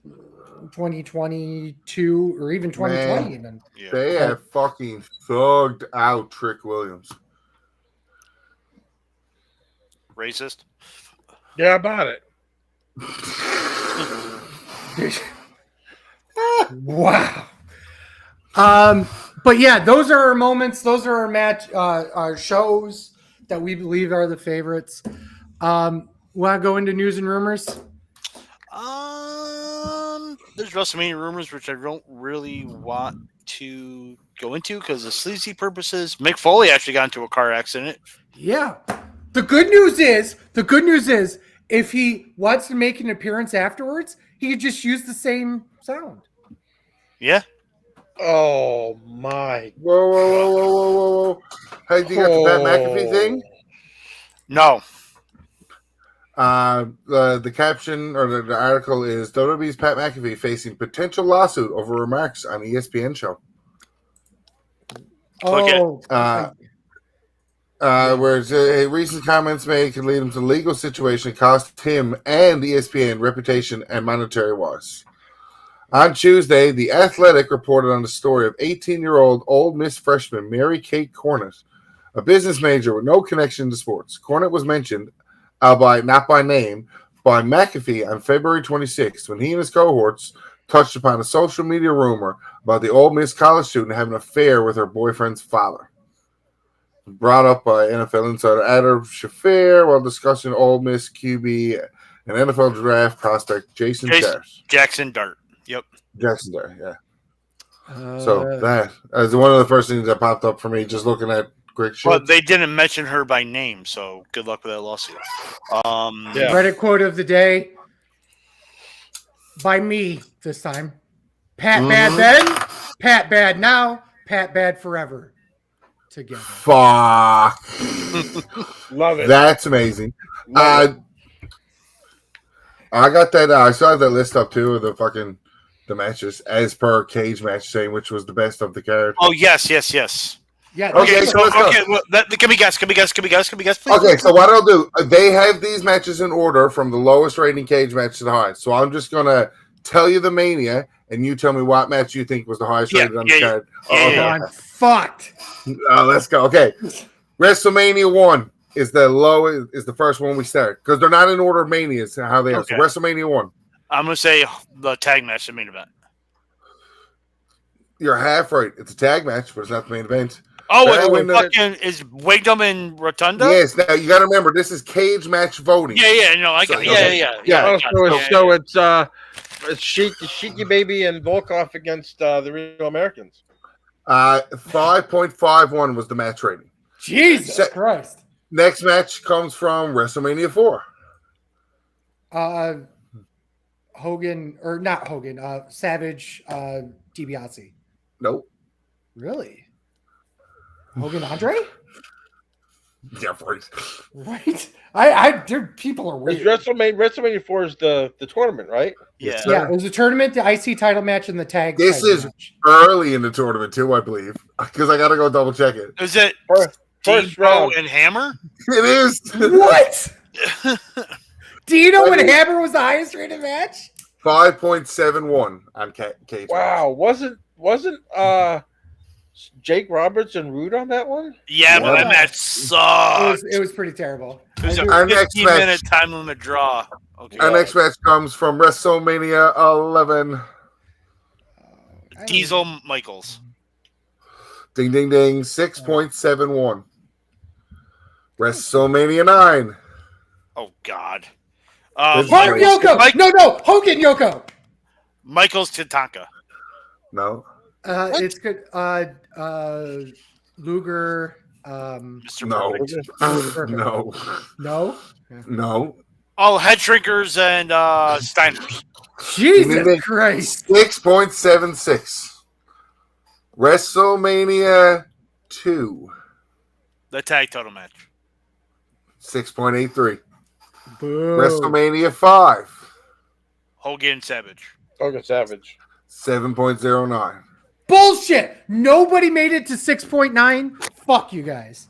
2022 or even 2020. Man, they have fucking thugged out Trick Williams. Racist. Yeah, about it. Wow. But yeah, those are our moments. Those are our match, our shows that we believe are the favorites. Want to go into news and rumors? There's WrestleMania rumors, which I don't really want to go into because of sleazy purposes. Mick Foley actually got into a car accident. Yeah. The good news is, if he wants to make an appearance afterwards, he could just use the same sound. Yeah. Oh my! Whoa! Hey, do you got the Pat McAfee thing? No. The caption or the article is WWE's Pat McAfee facing potential lawsuit over remarks on ESPN show. Oh, Where recent comments made could lead him to legal situation, cost him and ESPN reputation and monetary wise. On Tuesday, The Athletic reported on the story of 18-year-old Ole Miss freshman Mary Kate Cornett, a business major with no connection to sports. Cornett was mentioned, not by name, by McAfee on February 26th when he and his cohorts touched upon a social media rumor about the Ole Miss college student having an affair with her boyfriend's father. Brought up by NFL insider Adam Schefter while discussing Ole Miss QB and NFL draft prospect Jackson Dart. Yep. Jackson Dart, yeah. So that is one of the first things that popped up for me just looking at quick shit. But they didn't mention her by name, so good luck with that lawsuit. Reddit quote of the day by me this time. Pat bad then, Pat bad now, Pat bad forever. Together. Fuck. Love it. That's amazing. I got that. I saw that list up too of the matches as per Cage Match saying which was the best of the card. Oh yes. Yeah. Okay, so let's go. Well, can we guess, please? Okay, so what I'll do, they have these matches in order from the lowest rating cage match to the highest. So I'm just gonna tell you the Mania, and you tell me what match you think was the highest rated on the card. I'm fucked. Let's go. Okay, WrestleMania 1 is the first one we start because they're not in order of Manias how they are. So WrestleMania 1. I'm gonna say the tag match, the main event. You're half right. It's a tag match, but it's not the main event. Oh, is Wigdom and Rotunda? Yes. Now you got to remember this is cage match voting. So it's Sheiky Baby and Volkov against the Real Americans. 5.51 was the match rating. Jesus Christ. Next match comes from WrestleMania 4. Savage DiBiase. Nope. Really? Hogan Andre? Yeah, right. Dude, people are weird. WrestleMania 4 is the tournament, right? Yeah. Yeah, it was a tournament, the IC title match, and the tag. This is match. early in the tournament too, I believe, because I got to go double check it. Is it First Dino round and Hammer? It is. What? Dino and Hammer was the highest rated match? 5.71 on cage. Wow, wasn't Jake Roberts and Rude on that one? Yeah, but that match sucked. It was pretty terrible. It was a Our next 15-minute time limit draw. Okay. Our next match comes from WrestleMania 11. Diesel Michaels. Ding, ding, ding. 6.71. WrestleMania 9. Oh, God. Yoko! No! Hogan Yoko! Michaels Tatanka. No. It's good. Luger. Mr. No. No. No? No. Oh, head shrinkers and Steiners. Jesus Christ. 6.76. WrestleMania 2. The tag title match. 6.83. Boo. WrestleMania 5. Hogan Savage. 7.09. Bullshit. Nobody made it to 6.9. Fuck you guys.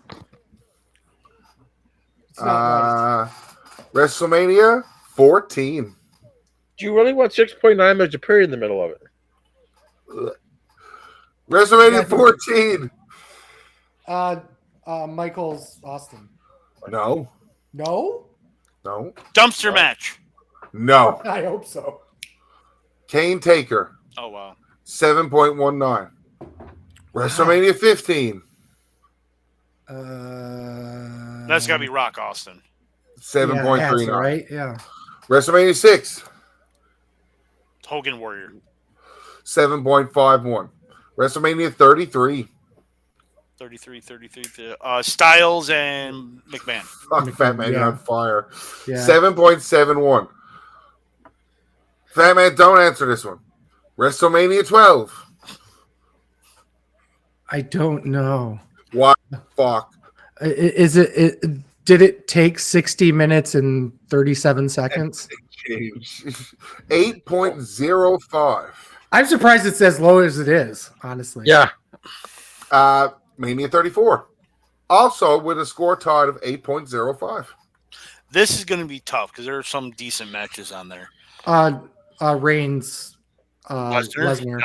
It's not right. WrestleMania 14. Do you really want 6.9? There's a period in the middle of it. WrestleMania 14. Michaels Austin. No. No? No. Dumpster match. No. I hope so. Kane Taker. Oh, wow. 7.19. WrestleMania 15. That's got to be Rock Austin. 7.39. Yeah, right? Yeah. WrestleMania 6. Hogan Warrior. 7.51. WrestleMania 33. 33. Styles and McMahon. Fuck, Fat Man, you're on fire. Yeah. 7.71. Fat Man, don't answer this one. WrestleMania 12. I don't know. What the fuck? Is it did it take 60 minutes and 37 seconds? 8.05. I'm surprised it's as low as it is, honestly. Yeah. Mania 34. Also with a score tied of 8.05. This is going to be tough because there are some decent matches on there. Reigns, Lesnar?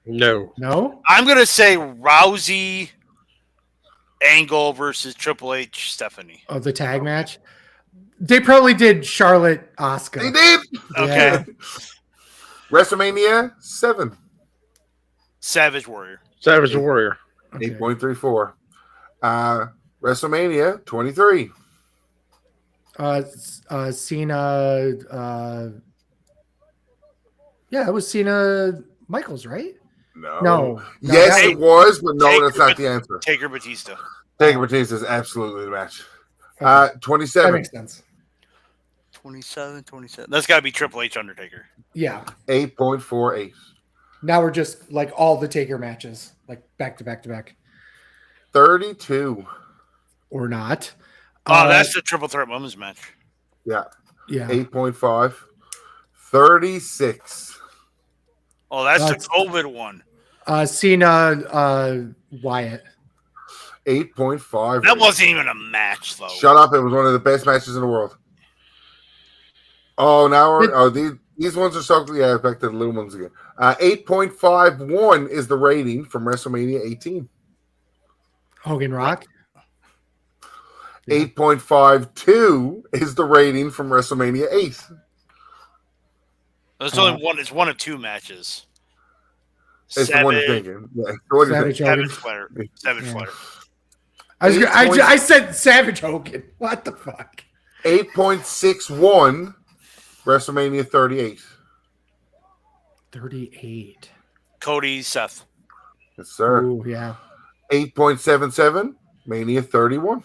Lesnar. No. I'm going to say Rousey, Angle versus Triple H, Stephanie. Oh, the tag match. They probably did Charlotte, Asuka. They did. Okay. Yeah. WrestleMania 7. Savage Warrior. Savage Warrior. Okay. 8.34. WrestleMania 23. Cena. Yeah, it was Cena Michaels, right? No. No, Yes, that it was, but no, that's not the answer. Taker Batista. Taker Batista is absolutely the match. Okay. 27. That makes sense. 27. That's got to be Triple H Undertaker. Yeah. 8.48. Now we're just like all the Taker matches, like back to back to back. 32. Or not. Oh, that's the Triple Threat Women's match. Yeah. Yeah. 8.5. 36. Oh, that's the That's- COVID one. Cena Wyatt. 8.5. That wasn't even a match, though. Shut up. It was one of the best matches in the world. Oh, now we're... these ones are so... Yeah, back to the little ones again. 8.51 is the rating from WrestleMania 18. Hogan Rock. Yeah. 8.52 is the rating from WrestleMania 8. There's only one. It's one of two matches. It's the one you're thinking. Yeah. Savage Hogan. Savage Flair. Savage Yeah. Flair. I said Savage Hogan. What the fuck? 8.61 WrestleMania 38. 38. Cody, Seth. Yes, sir. Ooh, yeah. 8.77 Mania 31.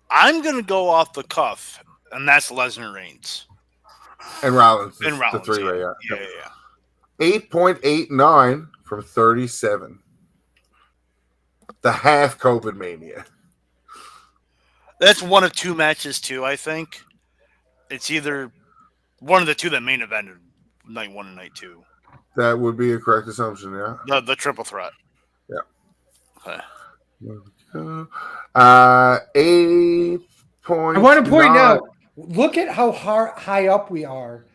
I'm gonna go off the cuff, and that's Lesnar Reigns. And Rollins. And Rollins. The three-way, yeah. yeah. 8.89 from 37. The half COVID Mania. That's one of two matches too. I think it's either one of the two that main evented night 1 and night 2. That would be a correct assumption, yeah. The triple threat. Yeah. Okay. 8. I want to point out, look at how high up we are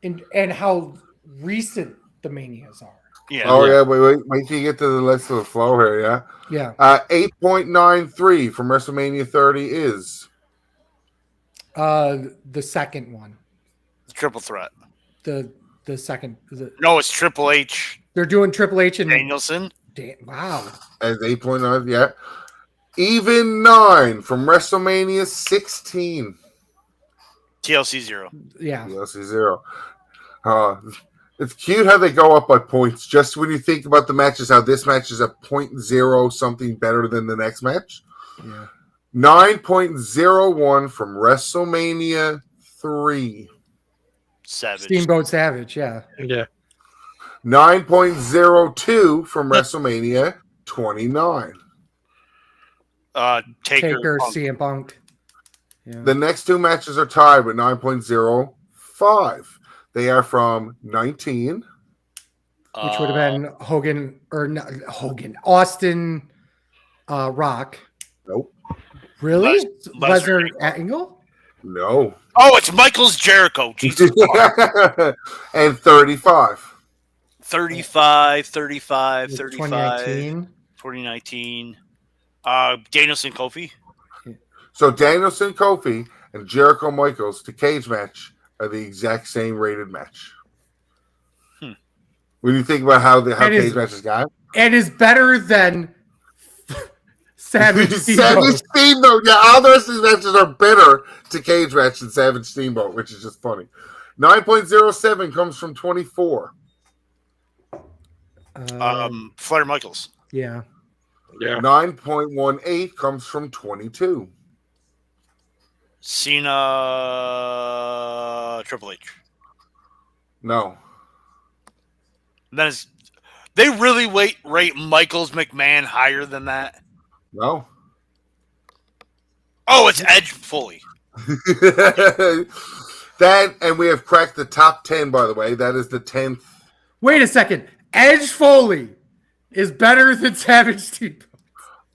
and how recent the Manias are. Yeah. Oh, yeah. Wait till you get to the rest of the flow here, yeah? Yeah. 8.93 from WrestleMania 30 is? The second one. Triple threat. The second. No, it's Triple H. They're doing Triple H and Danielson. Wow. As 8.9, yeah. Even 9 from WrestleMania 16. TLC 0. Yeah. TLC 0. It's cute how they go up by points. Just when you think about the matches, how this match is a 0.0 something better than the next match. Yeah. 9.01 from WrestleMania 3. Savage. Steamboat Savage, yeah. Yeah. 9.02 from WrestleMania 29. Taker Punk. CM Punk. Yeah. The next two matches are tied with 9.05. They are from 19. Which would have been Hogan or not Hogan. Austin Rock. Nope. Really? Lesnar Angle? No. Oh, it's Michaels Jericho. Jesus. And 35. 35, 35, 2019. 2019. Danielson Kofi. So Danielson, Kofi, and Jericho Michaels, the cage match, are the exact same rated match. When you think about how cage matches got, and is better than Savage Savage Steamboat. Yeah, all the rest of these matches are better to cage match than Savage Steamboat, which is just funny. 9.07 comes from 24. Flair Michaels. Yeah. 9.18 comes from 22. Cena Triple H. No. That is, they really rate Michaels McMahon higher than that. No. Oh, it's Edge Foley. That, and we have cracked the top 10, by the way. That is the 10th. Wait a second. Edge Foley is better than Savage Steamboat.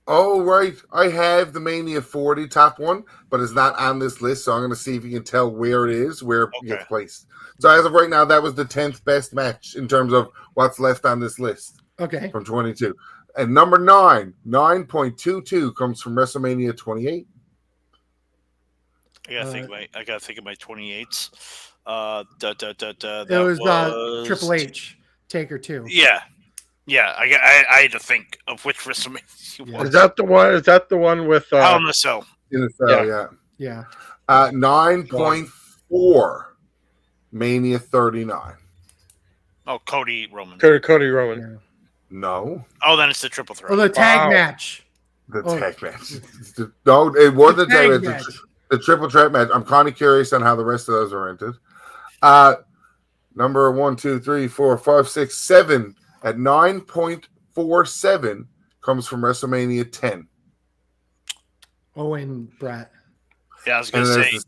Oh, right. I have the Mania 40 top one, but it's not on this list, so I'm going to see if you can tell where it is, where it gets placed. So as of right now, that was the 10th best match in terms of what's left on this list. Okay. From 22. And number 9.22 comes from WrestleMania 28. I gotta think of my 28s. It was Triple H, Taker 2. Yeah. I had to think of which WrestleMania it was. Is that the one? Is that the one with Hell in a Cell? In the cell, Yeah. 9.4 Mania 39. Oh, Cody Roman. Cody Roman. Yeah. No. Oh, then it's the triple threat. Oh, the tag match. The tag match. No, it wasn't the tag match. match. The triple threat match. I'm kind of curious on how the rest of those are entered. Number 1, 2, 3, 4, 5, 6, 7 at 9.47 comes from WrestleMania 10. Owen Brett. Yeah, I was going to say.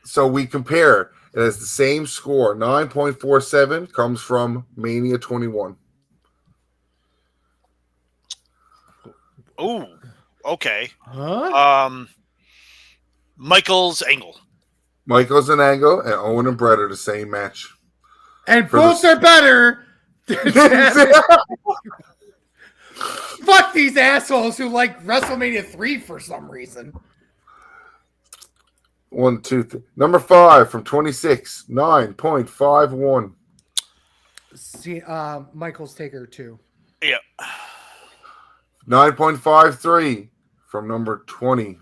So we compare. It has the same score. 9.47 comes from Mania 21. Oh, okay. Huh? Michaels Angle. Michaels and Angle and Owen and Brett are the same match. And both are better. Fuck these assholes who like WrestleMania 3 for some reason. 1, 2, 3. Number 5 from 26, 9.51. See, Michael's Taker 2. Yeah. 9.53 from number 20.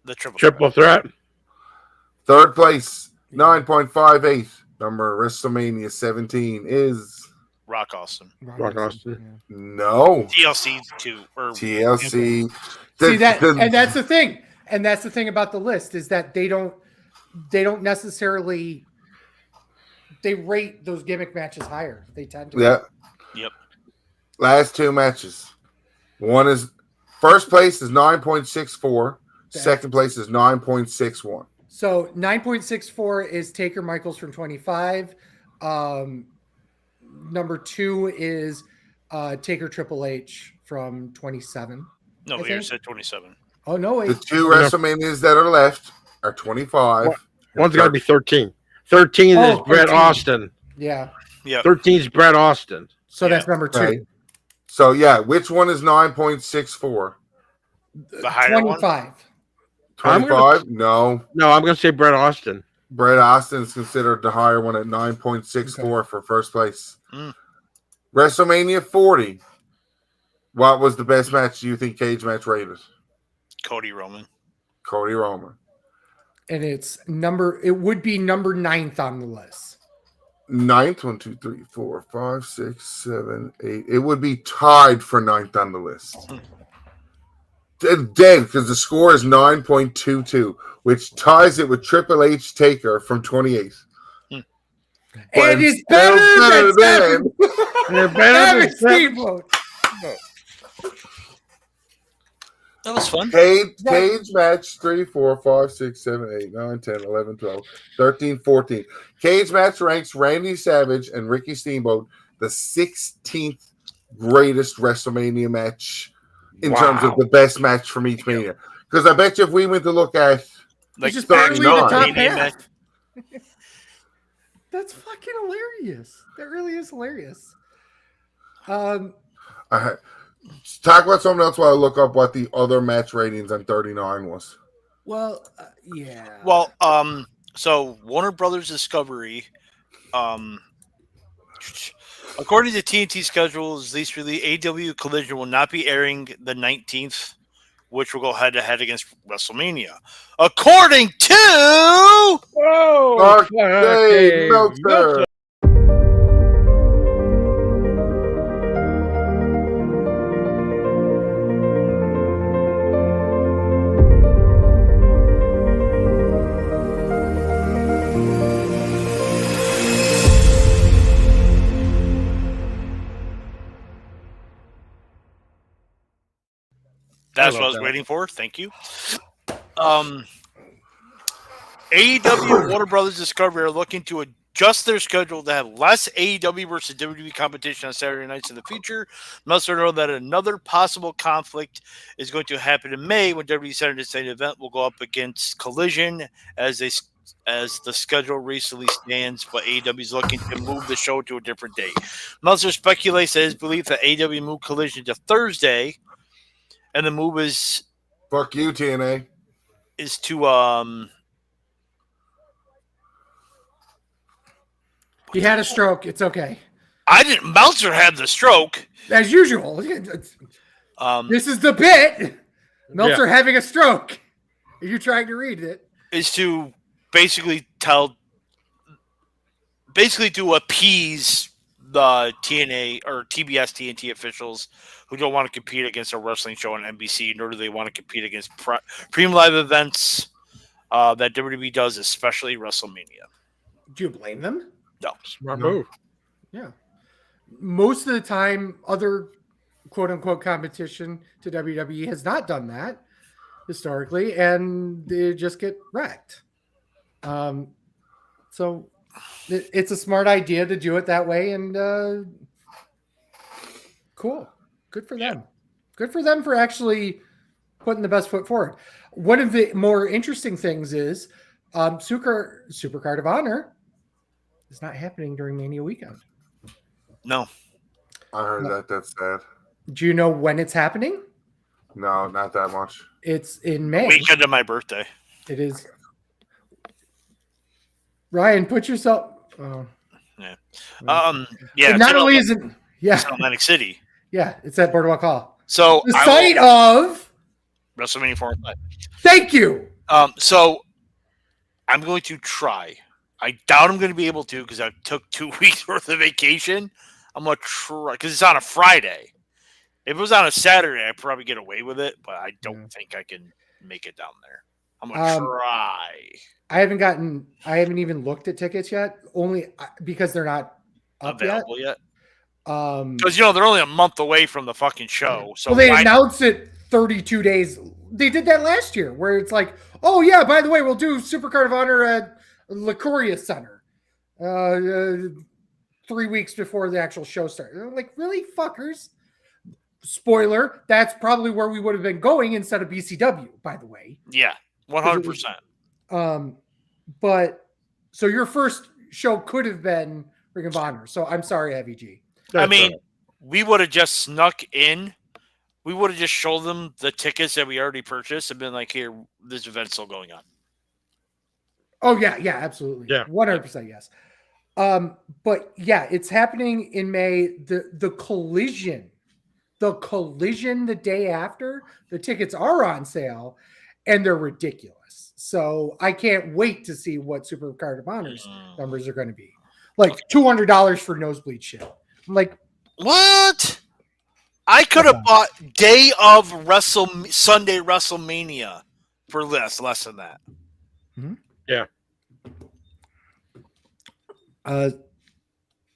The triple threat. Third place, 9.58. Number WrestleMania 17 is Rock Austin. Rock Austin. Yeah. No. TLC 2. Or TLC. See that, and that's the thing. And that's the thing about the list is that they don't necessarily rate those gimmick matches higher. They tend to. Yeah. Yep. Last two matches. One is first place is 9.64. Second place is 9.61. So 9.64 is Taker Michaels from 25. Number 2 is Taker Triple H from 27. No, here said 27. Oh, no, wait. The two WrestleManias that are left are 25. One's got to be 13. 13 is Bret 13. Austin. Yeah. 13 is Bret Austin. So that's number 2. Right. So, yeah, which one is 9.64? The higher 25. one? 25? No. No, I'm going to say Bret Austin. Bret Austin is considered the higher one at 9.64 for first place. Mm. WrestleMania 40. What was the best match do you think cage match rated? Cody Roman. Cody Roman. And it would be number 9th on the list. 9th, 1, 2, 3, 4, 5, 6, 7, 8. It would be tied for 9th on the list. Dead, because the score is 9.22, which ties it with Triple H Taker from 28. And it's better than Steamboat. That was fun. Cage match 3, 4, 5, 6, 7, 8, 9, 10, 11, 12, 13, 14. Cage match ranks Randy Savage and Ricky Steamboat the 16th greatest WrestleMania match in terms of the best match from each Mania. Because I bet you if we went to look at like just barely the top Mania half. That's fucking hilarious. That really is hilarious. talk about something else while I look up what the other match ratings on 39 was. Well, yeah. Well, so Warner Brothers Discovery, according to TNT schedules, least really AW Collision will not be airing the 19th, which will go head to head against WrestleMania. According to Meltzer. That's what I was waiting for. Thank you. AEW and Warner Brothers Discovery are looking to adjust their schedule to have less AEW versus WWE competition on Saturday nights in the future. Meltzer noted that another possible conflict is going to happen in May when WWE Saturday Night event will go up against Collision as the schedule recently stands, but AEW is looking to move the show to a different date. Meltzer speculates that his belief that AEW moved Collision to Thursday, and the move is Fuck you, TNA. is to He had a stroke. It's okay. I didn't. Meltzer had the stroke. As usual. This is the bit. Meltzer having a stroke. If you're trying to read it. Is to basically to appease the TNA or TBS TNT officials who don't want to compete against a wrestling show on NBC, nor do they want to compete against premium live events that WWE does, especially WrestleMania. Do you blame them? No. Smart move. Yeah. Most of the time, other quote-unquote competition to WWE has not done that historically, and they just get wrecked. So it's a smart idea to do it that way, and cool. Good for them. Good for them for actually putting the best foot forward. One of the more interesting things is Supercard of Honor is not happening during Mania weekend. No. I heard that. That's sad. Do you know when it's happening? No, not that much. It's in May. Weekend of my birthday. It is. Ryan, put yourself. Oh. Yeah. But not only is it. Yeah. It's in Atlantic City. Yeah, it's at Boardwalk Hall. So The site of WrestleMania 4 and 5. Thank you. So I'm going to try. I doubt I'm going to be able to because I took 2 weeks worth of vacation. I'm going to try because it's on a Friday. If it was on a Saturday, I'd probably get away with it, but I don't think I can make it down there. I'm going to try. I haven't even looked at tickets yet, only because they're not Available yet. Because they're only a month away from the fucking show. So they announced it 32 days. They did that last year, where it's like, oh yeah, by the way, we'll do Supercard of Honor at LaCoria Center 3 weeks before the actual show started. I'm like, really, fuckers? Spoiler, that's probably where we would have been going instead of BCW, by the way. Yeah, 100%. But so your first show could have been Ring of Honor. So I'm sorry, Heavy G. We would have just snuck in. We would have just showed them the tickets that we already purchased and been like, here, this event's still going on. Oh, yeah, absolutely. Yeah. 100% yes. But yeah, it's happening in May. The collision the day after, the tickets are on sale and they're ridiculous. So I can't wait to see what Supercard of Honor's numbers are going to be. Like $200 for nosebleed shit. I'm like, what? I could have bought day of Sunday WrestleMania for less than that. Mm-hmm. Yeah.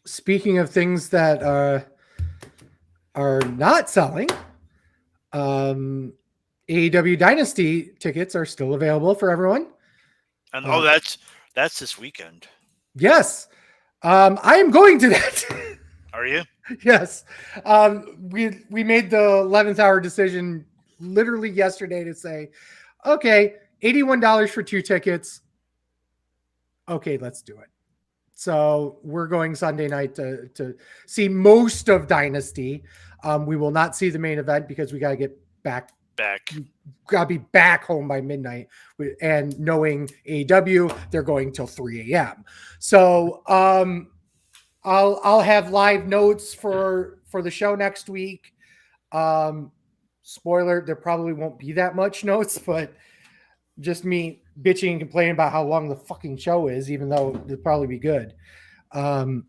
Speaking of things that are not selling, AEW Dynasty tickets are still available for everyone. And that's this weekend. Yes. I am going to that. Are you? Yes. We made the 11th hour decision literally yesterday to say, okay, $81 for 2 tickets. Okay, let's do it. So we're going Sunday night to see most of Dynasty. We will not see the main event because we got to get back. Got to be back home by midnight. And knowing AEW, they're going till 3 a.m. So I'll have live notes for the show next week. Spoiler, there probably won't be that much notes, but just me bitching and complaining about how long the fucking show is, even though it'll probably be good. Other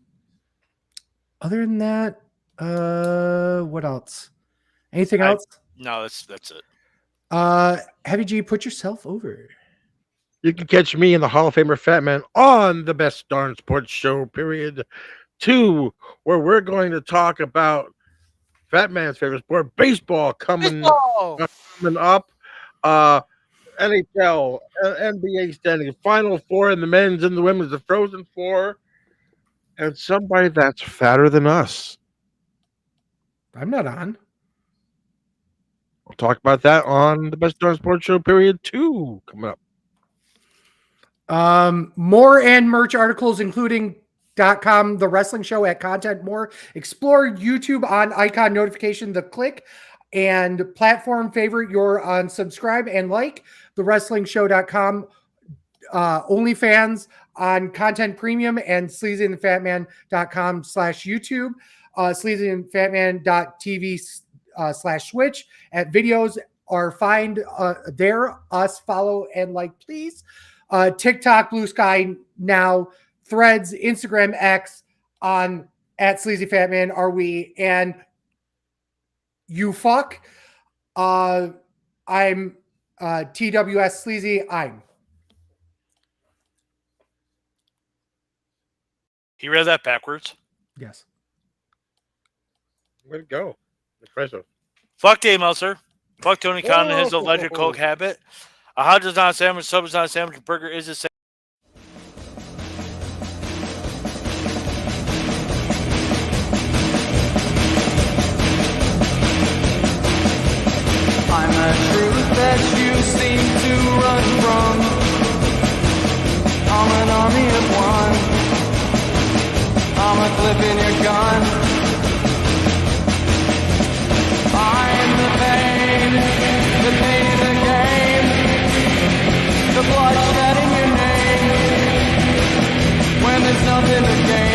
than that, what else? Anything else? No, that's it. Heavy G, put yourself over. You can catch me in the Hall of Famer Fatman on the Best Darn Sports Show, period 2, where we're going to talk about Fatman's favorite sport, baseball, coming up. NHL, NBA standings, Final Four in the men's and the women's, the Frozen Four. And somebody that's fatter than us. I'm not on. We'll talk about that on the Best Darn Sports Show period 2 coming up. More and merch articles, including .com, the wrestling show at Content More. Explore YouTube on icon notification, the click, and platform favorite your on subscribe and like. The wrestling show.com, OnlyFans on Content Premium, and sleazythefatman.com/YouTube, sleazythefatman.tv/switch at videos, or find there, us, follow, and like, please. TikTok, Blue Sky now, Threads, Instagram, X on at SleazyFatman are we, and you fuck. I'm TWS Sleazy. He read that backwards. Yes. Way to go. Impressive. Fuck Dave Meltzer. Fuck Tony Khan and his alleged coke habit. A hot does not a sandwich, sub is not a sandwich, a burger is a sandwich. I'm a truth that you seem to run from. I'm an army of one. I'm a clip in your gun. I'm the pain of the game. The bloodshed in your name. When there's nothing to gain.